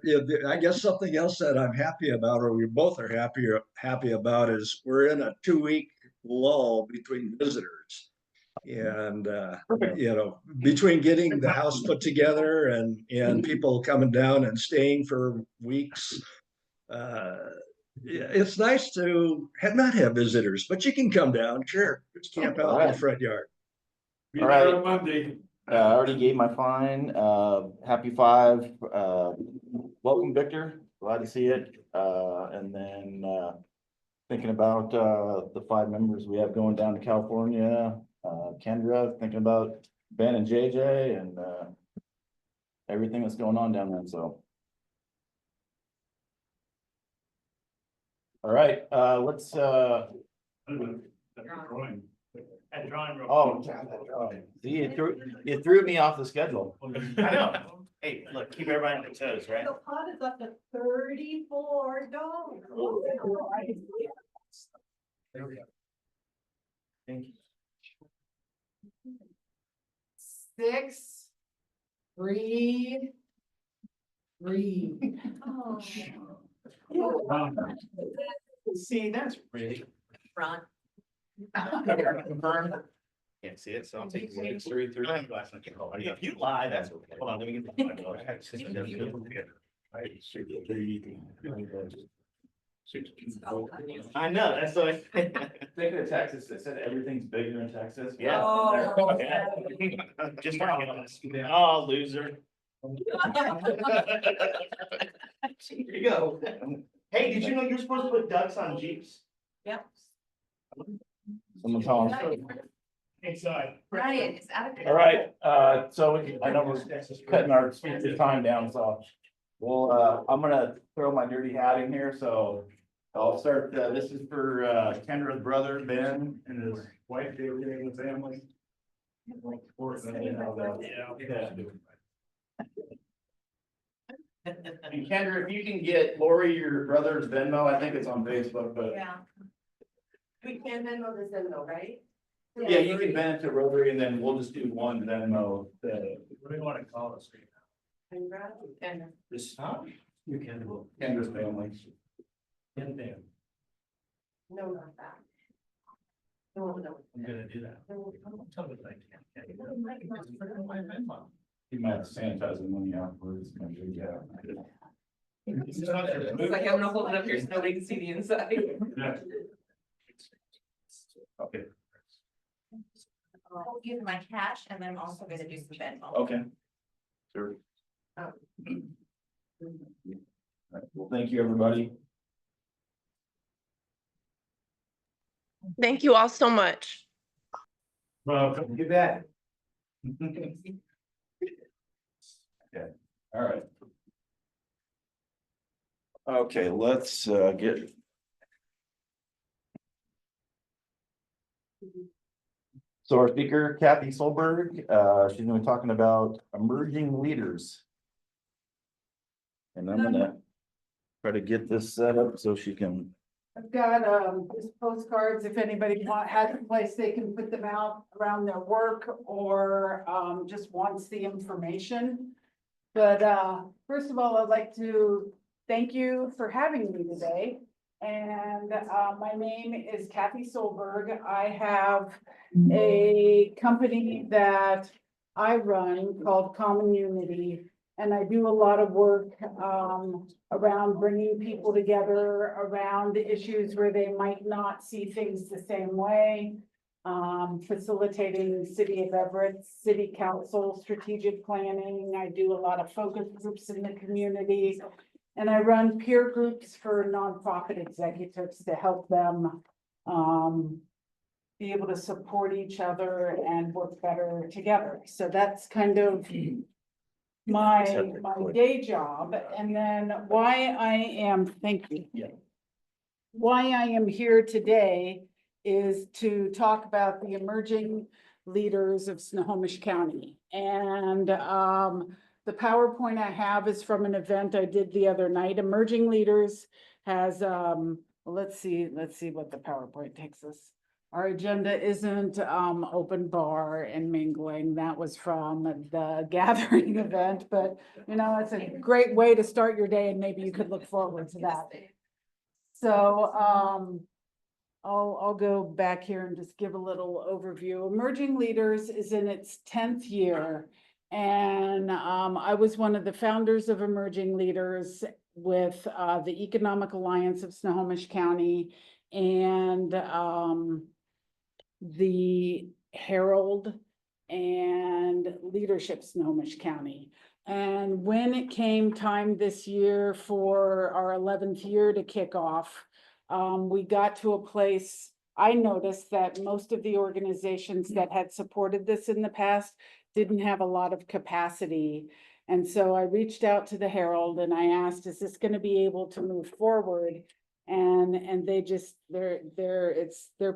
I guess something else that I'm happy about, or we both are happy about, is we're in a 2-week lull between visitors. And between getting the house put together and people coming down and staying for weeks, it's nice to not have visitors, but you can come down, sure, just camp out in the front yard. All right. Monday. I already gave my fine. Happy 5. Welcome, Victor. Glad to see it. And then thinking about the 5 members we have going down to California. Kendra, thinking about Ben and JJ and everything that's going on down there. So. All right, let's At the drawing. At the drawing room. oh, see, you threw me off the schedule. I know. Hey, look, keep everybody on their toes, right? The pot is up to $34. There we go. Thank you. 6, 3, 3. See, that's pretty. Front. Confirmed. Can't see it, so I'll take 6, 3, 3. If you lie, that's okay. Hold on, let me get the. I know, that's what I. Thinking of Texas, they said everything's bigger in Texas. Yeah. Oh. Just oh, loser. Here you go. Hey, did you know you're supposed to put ducks on Jeeps? Yep. Someone tell them. Inside. Ryan, it's out of. All right, so I know we're cutting our speaker time down, so. Well, I'm gonna throw my dirty hat in here, so I'll start, this is for Kendra's brother, Ben, and his wife, David, and the family. And Kendra, if you can get Lori, your brother's Venmo, I think it's on Facebook, but. Yeah. We can Venmo this in though, right? Yeah, you can Venmo to Rotary, and then we'll just do one Venmo. What do you want to call it straight Kendra and now? This, huh? You can. Kendra's family. And then. no, not that. I'm gonna do that. Tell me if I can. You might have to sanitize them when you afterwards. Yeah. It's like I'm gonna hold it up here so nobody can see the inside. Yeah. Okay, I'll give my cash and then I'm also gonna do some Venmo. okay. Sure. All right, well, thank you, everybody. Thank you all so much. Well, You bet. Okay, all right. Okay, let's get. So our speaker, Kathy Solberg, she's gonna be talking about emerging leaders. And I'm gonna try to get this set up so she can. I've got, just postcards, if anybody has a place they can put them out around their work or, just wants the information. But, first of all, I'd like to thank you for having me today. And, my name is Kathy Solberg. I have a company that I run called Common Unity. And I do a lot of work, around bringing people together around issues where they might not see things the same way. Facilitating the City of Everett, City Council, strategic planning. I do a lot of focus groups in the community. And I run peer groups for nonprofit executives to help them, be able to support each other and work better together. So that's kind of my day job. And then why I am, thank you. Yeah. Why I am here today is to talk about the emerging leaders of Snohomish County. And the PowerPoint I have is from an event I did the other night. Emerging Leaders has, let's see what the PowerPoint takes us. Our agenda isn't open bar and mingling. That was from the gathering event, but you know, it's a great way to start your day and maybe you could look forward to that. So I'll go back here and just give a little overview. Emerging Leaders is in its 10th year. And I was one of the founders of Emerging Leaders with the Economic Alliance of Snohomish County and the Herald and Leadership Snohomish County. And when it came time this year for our 11th year to kick off, we got to a place, I noticed that most of the organizations that had supported this in the past didn't have a lot of capacity. And so I reached out to the Herald and I asked, is this going to be able to move forward? And they just, they're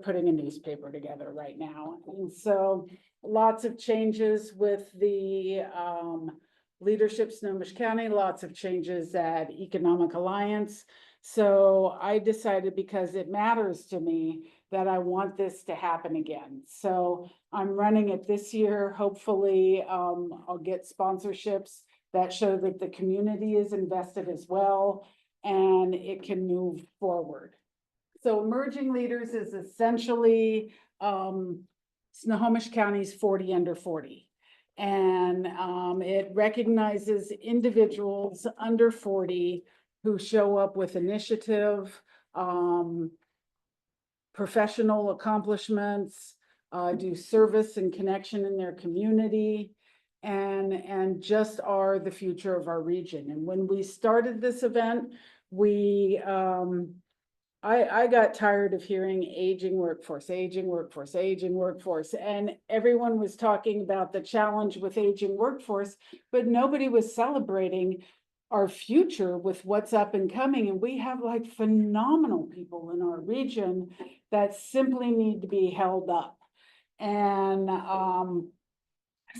putting a newspaper together right now. And so lots of changes with the Leadership Snohomish County, lots of changes at Economic Alliance. So I decided, because it matters to me, that I want this to happen again. So I'm running it this year. Hopefully, I'll get sponsorships that show that the community is invested as well and it can move forward. So Emerging Leaders is essentially Snohomish County's 40 under 40. And it recognizes individuals under 40 who show up with initiative, professional accomplishments, do service and connection in their community, and just are the future of our region. And when we started this event, I got tired of hearing aging workforce, and everyone was talking about the challenge with aging workforce, but nobody was celebrating our future with what's up and coming. And we have like phenomenal people in our region that simply need to be held up. And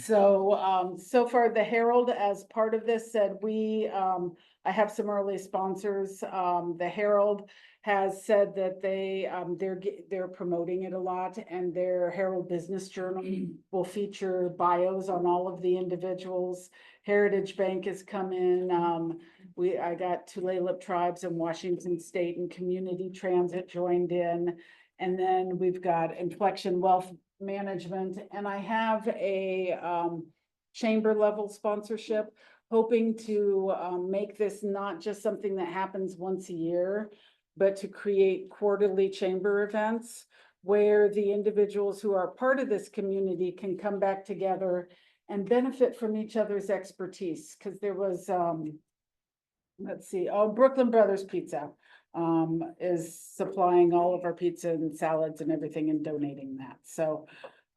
so far the Herald, as part of this, said I have some early sponsors. The Herald has said that they're promoting it a lot, and their Herald Business Journal will feature bios on all of the individuals. Heritage Bank has come in. I got Tulalip Tribes in Washington State and Community Transit joined in. And then we've got Inflection Wealth Management, and I have a chamber level sponsorship, hoping to make this not just something that happens once a year, but to create quarterly chamber events where the individuals who are part of this community can come back together and benefit from each other's expertise. Because there was, let's see, Brooklyn Brothers Pizza is supplying all of our pizza and salads and everything and donating that. So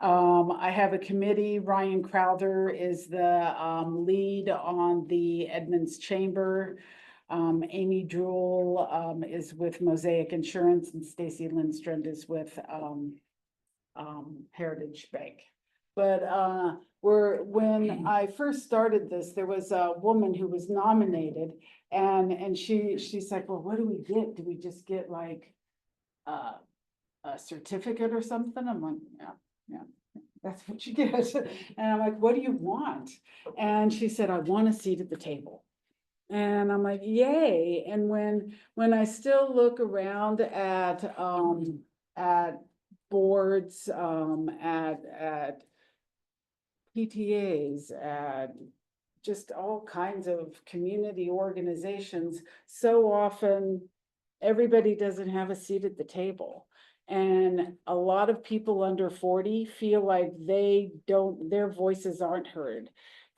I have a committee. Ryan Crowther is the lead on the Edmonds Chamber. Amy Drool is with Mosaic Insurance, and Stacy Lindstrand is with Heritage Bank. But when I first started this, there was a woman who was nominated, and she's like, well, what do we get? Do we just get like a certificate or something? I'm like, yeah, that's what you get. And I'm like, what do you want? And she said, I want a seat at the table. And I'm like, yay. And when I still look around at boards, at PTAs, at just all kinds of community organizations, so often everybody doesn't have a seat at the table. And a lot of people under 40 feel like their voices aren't heard.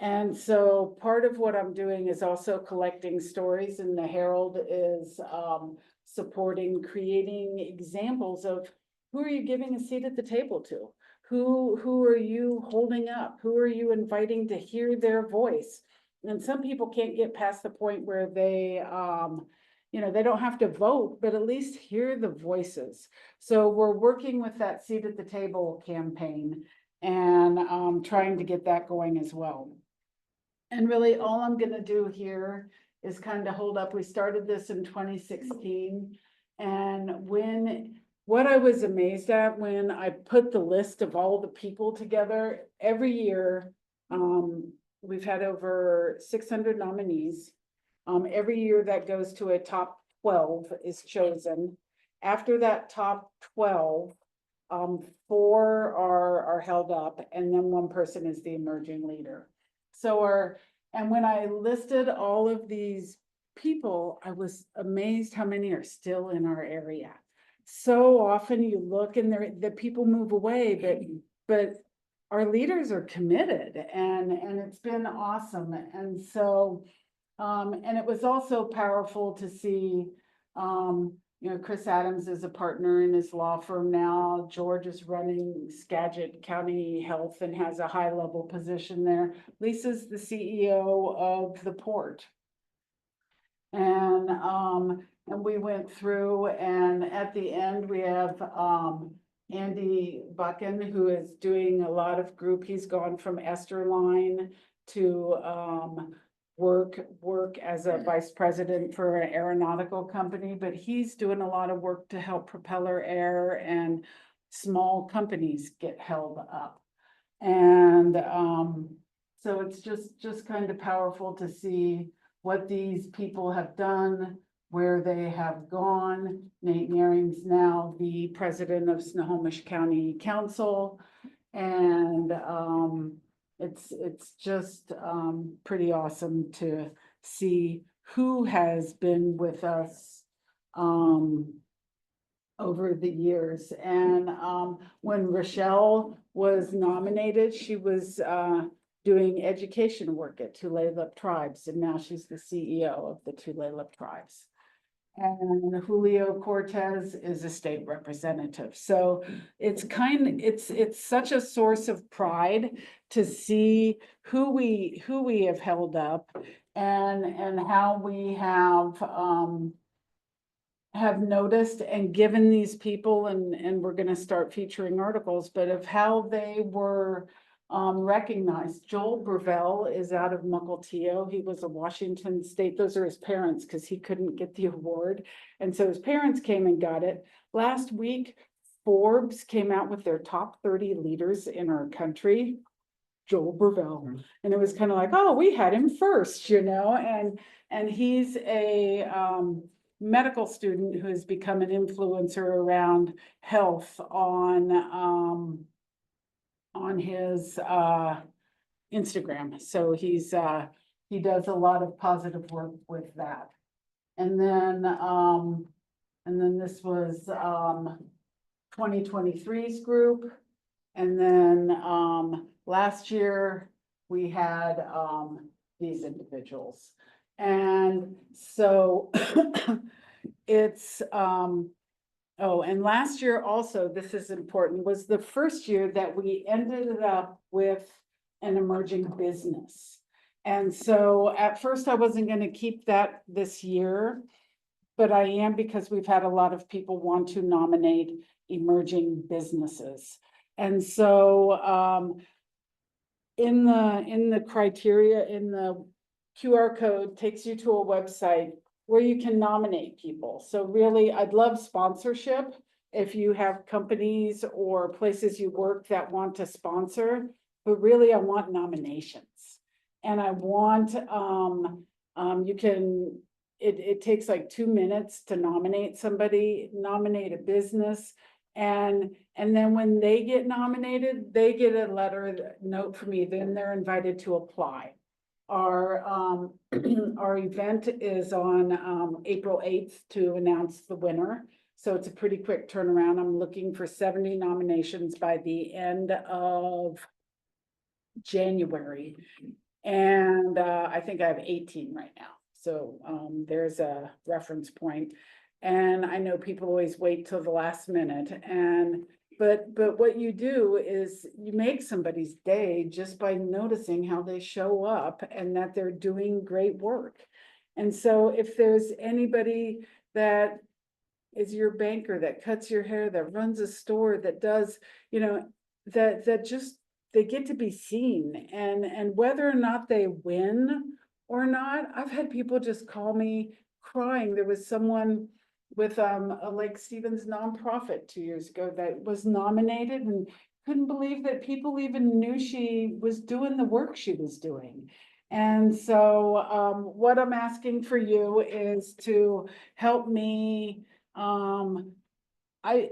And so part of what I'm doing is also collecting stories, and the Herald is supporting creating examples of who are you giving a seat at the table to? Who are you holding up? Who are you inviting to hear their voice? And some people can't get past the point where they, they don't have to vote, but at least hear the voices. So we're working with that seat at the table campaign and trying to get that going as well. And really all I'm gonna do here is kind of hold up. We started this in 2016. And what I was amazed at when I put the list of all the people together, every year, we've had over 600 nominees. Every year that goes to a top 12 is chosen. After that top 12, 4 are held up, and then 1 person is the emerging leader. And when I listed all of these people, I was amazed how many are still in our area. So often you look and the people move away, but our leaders are committed, and it's been awesome. And so, and it was also powerful to see, Chris Adams is a partner in his law firm now. George is running Skagit County Health and has a high-level position there. Lisa's the CEO of the port. And we went through, and at the end we have Andy Buchan, who is doing a lot of group. He's gone from Esterline to work as a vice president for an aeronautical company, but he's doing a lot of work to help Propeller Air and small companies get held up. And so it's just kind of powerful to see what these people have done, where they have gone. Nate Nearing's now the president of Snohomish County Council, and it's just pretty awesome to see who has been with us over the years. And when Rochelle was nominated, she was doing education work at Tulalip Tribes, and now she's the CEO of the Tulalip Tribes. And Julio Cortez is a state representative. So it's such a source of pride to see who we have held up, and how we have noticed and given these people, and we're going to start featuring articles, but of how they were recognized. Joel Brevel is out of Mukilteo. He was a Washington State, those are his parents, because he couldn't get the award. And so his parents came and got it. Last week, Forbes came out with their top 30 leaders in our country. Joel Brevel. And it was kind of like, oh, we had him first, and he's medical student who has become an influencer around health on his Instagram. So he does a lot of positive work with that. And then this was 2023's group. And then last year we had these individuals. And so it's oh, and last year also, this is important, was the first year that we ended up with an emerging business. And so at first I wasn't going to keep that this year, but I am because we've had a lot of people want to nominate emerging businesses. And so in the criteria, in the QR code takes you to a website where you can nominate people. So really, I'd love sponsorship. If you have companies or places you work that want to sponsor, but really I want nominations. And I want, it takes like 2 minutes to nominate somebody, nominate a business. And then when they get nominated, they get a note from me, then they're invited to apply. Our event is on April 8th to announce the winner. So it's a pretty quick turnaround. I'm looking for 70 nominations by the end of January. And I think I have 18 right now. So there's a reference point. And I know people always wait till the last minute. But what you do is you make somebody's day just by noticing how they show up and that they're doing great work. And so if there's anybody that is your banker, that cuts your hair, that runs a store, that does, that just, they get to be seen. And whether or not they win or not, I've had people just call me crying. There was someone with a Lake Stevens nonprofit 2 years ago that was nominated and couldn't believe that people even knew she was doing the work she was doing. And so what I'm asking for you is to help me. I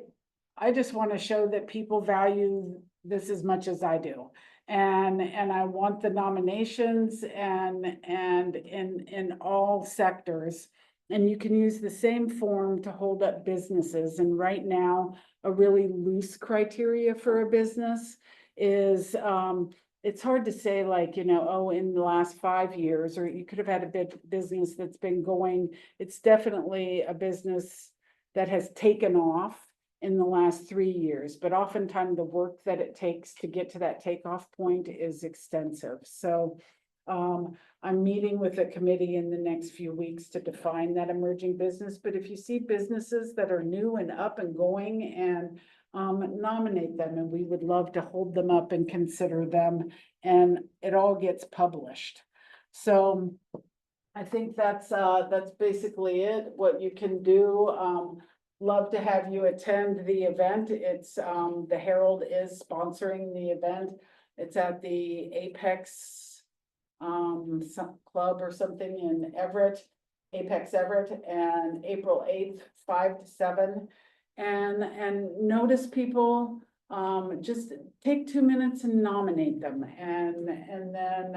just want to show that people value this as much as I do. And I want the nominations and in all sectors. And you can use the same form to hold up businesses. And right now, a really loose criteria for a business is, it's hard to say like, in the last 5 years, or you could have had a big business that's been going. It's definitely a business that has taken off in the last 3 years, but oftentimes the work that it takes to get to that takeoff point is extensive. So I'm meeting with a committee in the next few weeks to define that emerging business. But if you see businesses that are new and up and going, and nominate them, and we would love to hold them up and consider them, and it all gets published. So I think that's basically it, what you can do. Love to have you attend the event. It's the Herald is sponsoring the event. It's at the Apex some club or something in Everett, Apex Everett, and April 8th, 5 to 7. And notice people, just take 2 minutes and nominate them. And then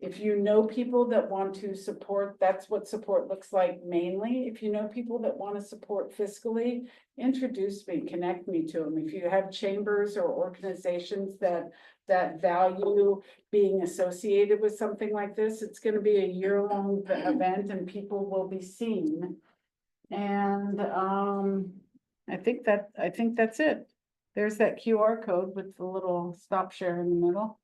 if you know people that want to support, that's what support looks like mainly. If you know people that want to support fiscally, introduce me, connect me to them. If you have chambers or organizations that value being associated with something like this, it's going to be a year-long event and people will be seen. And I think that's it. There's that QR code with the little stop share in the middle.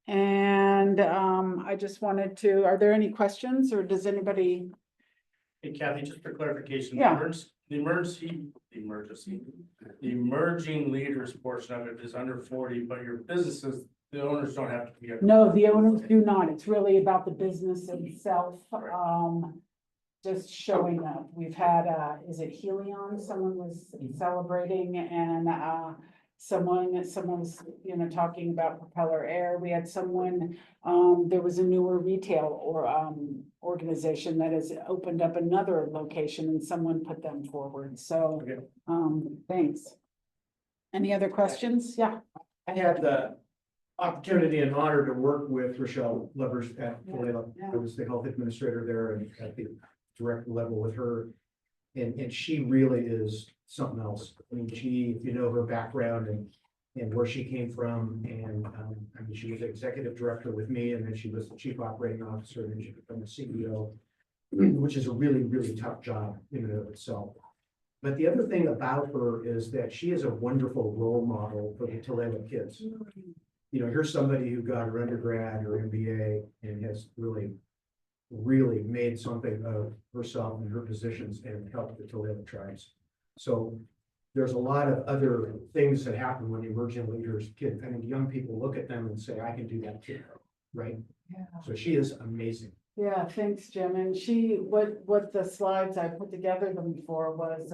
And I just wanted to, are there any questions, or does anybody? Hey Kathy, just for clarification, Yeah. the emerging leaders portion of it is under 40, but your businesses, the owners don't have to be. No, the owners do not. It's really about the business itself. Just showing up. We've had, is it Helion? Someone was celebrating, and someone's, you know, talking about Propeller Air. We had someone, there was a newer retail organization that has opened up another location and someone put them forward. So, thanks. Any other questions? Yeah. I had the opportunity and honor to work with Rochelle Levers at Tulalip. I was the health administrator there and at the director level with her. And she really is something else. I mean, if you know her background and where she came from, and, I mean, she was executive director with me, and then she was the chief operating officer, and then she became the CEO, which is a really, really tough job in and of itself. But the other thing about her is that she is a wonderful role model for the Tulalip kids. You know, here's somebody who got her undergrad or MBA and has really made something of herself and her positions and helped the Tulalip tribes. So there's a lot of other things that happen when emerging leaders, I mean, young people look at them and say, I can do that too, right? Yeah. So she is amazing. Yeah, thanks, Jim. And what the slides I put together them for was,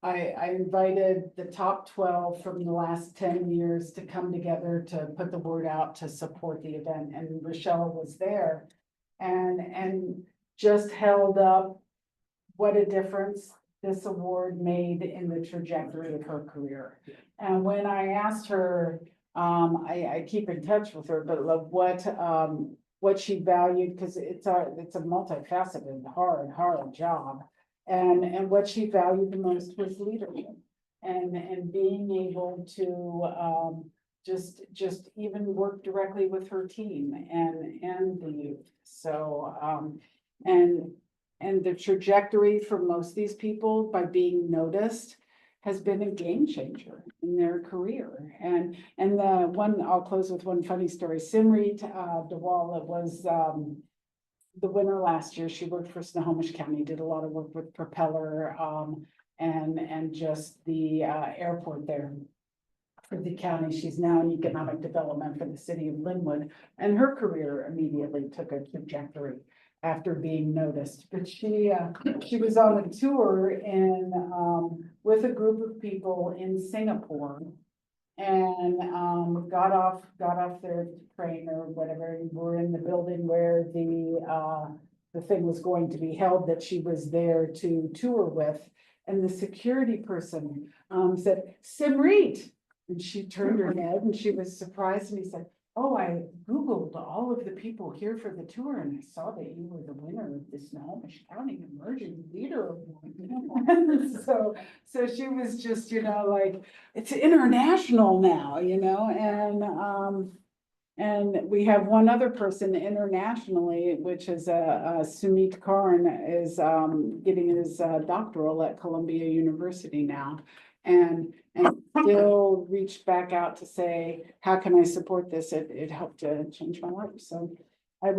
I invited the top 12 from the last 10 years to come together to put the word out to support the event. And Rochelle was there and just held up what a difference this award made in the trajectory of her career. And when I asked her, I keep in touch with her, but what she valued, because it's a multifaceted, hard job. And what she valued the most was leadership and being able to just even work directly with her team and the youth. So and the trajectory for most of these people by being noticed has been a game changer in their career. And the one, I'll close with one funny story. Simrit Dawala was the winner last year. She worked for Snohomish County, did a lot of work with Propeller and just the airport there for the county. She's now in economic development for the city of Linwood, and her career immediately took a trajectory after being noticed. But she was on a tour in with a group of people in Singapore, and got off their train or whatever, and we're in the building where the thing was going to be held that she was there to tour with, and the security person said, Simrit, and she turned her head and she was surprised, and he said, oh, I Googled all of the people here for the tour and I saw that you were the winner of the Snohomish County Emerging Leader Award. So she was just, you know, like, it's international now, you know, and we have one other person internationally, which is Sumit Karn is getting his doctoral at Columbia University now. And still reached back out to say, how can I support this? It helped to change my life. So I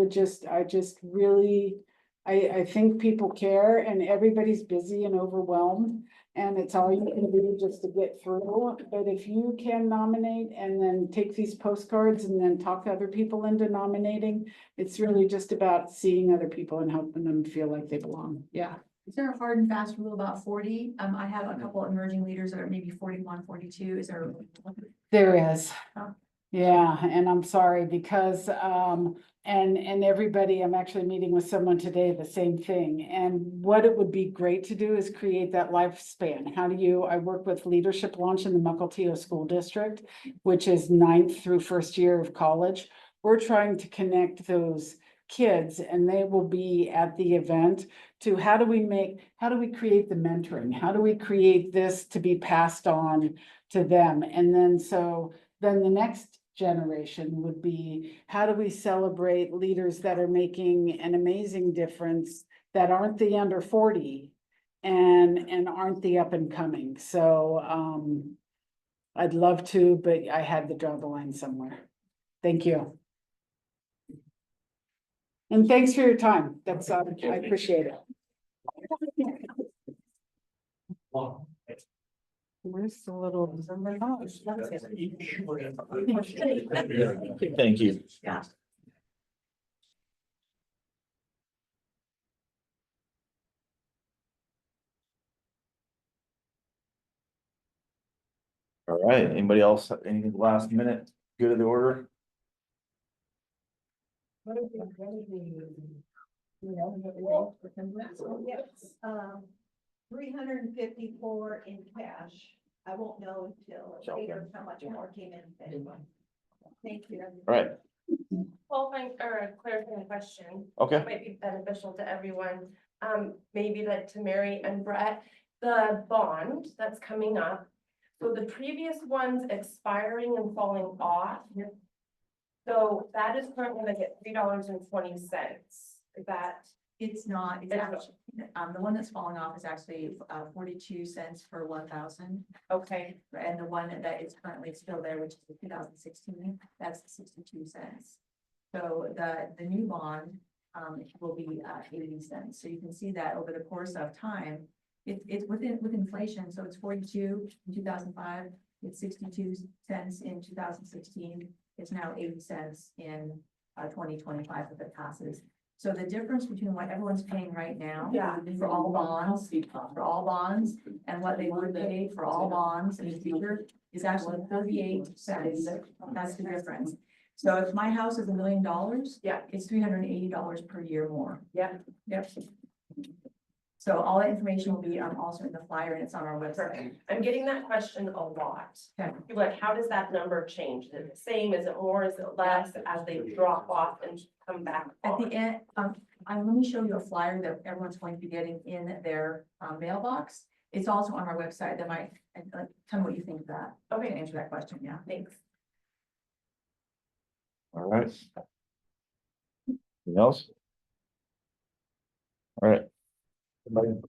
think people care, and everybody's busy and overwhelmed, and it's all you can do just to get through. But if you can nominate and then take these postcards and then talk to other people into nominating, it's really just about seeing other people and helping them feel like they belong. Yeah. Is there a hard and fast rule about 40? I have a couple emerging leaders that are maybe 41, 42. Is there? There is. Oh. Yeah, and I'm sorry because, and everybody, I'm actually meeting with someone today, the same thing. And what it would be great to do is create that lifespan. I work with Leadership Launch in the Mukilteo School District, which is 9th through 1st year of college. We're trying to connect those kids, and they will be at the event, to how do we create the mentoring? How do we create this to be passed on to them? And then the next generation would be, how do we celebrate leaders that are making an amazing difference that aren't the under 40 and aren't the up and coming? So I'd love to, but I had to draw the line somewhere. Thank you. And thanks for your time. That's, I appreciate it. Where's the little? Thank you. Yeah. All right, anybody else, have anything last minute, good of the order? Yes, 354 in cash. I won't know until later how much more came in. Thank you. All right, Qualifying or a clarifying question. okay. Might be beneficial to everyone, maybe that to Mary and Brett, the bond that's coming up. So the previous one's expiring and falling off. So that is currently like at $3.20. Is that? It's not, it's It's not. actually, the one that's falling off is actually, 42 cents per 1,000. Okay, And the one that is currently still there, which is the 2016, that's 62 cents. So the new bond, will be, 80 cents. So you can see that over the course of time, it's with inflation, so it's 42 in 2005, it's 62 cents in 2016, it's now 80 cents in, 2025 if it passes. So the difference between what everyone's paying right now for all bonds, and what they would pay for all bonds in the future is actually 38 cents. That's the difference. So if my house is $1 million, it's $380 per year more. Yep. So all that information will be also in the flyer, and it's on our website. perfect. I'm getting that question a lot. Okay. People are like, how does that number change? Is it the same? Is it more? Is it less as they drop off and come back At on? the end, let me show you a flyer that everyone's going to be getting in their mailbox. It's also on our website. That might, tell me what you think of that. Okay, answer that question, yeah. Thanks. All right. Anything else? All right. Everybody-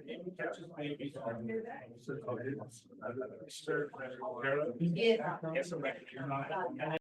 Amy catches babies on your. Yeah. Yes, I'm ready. You're not.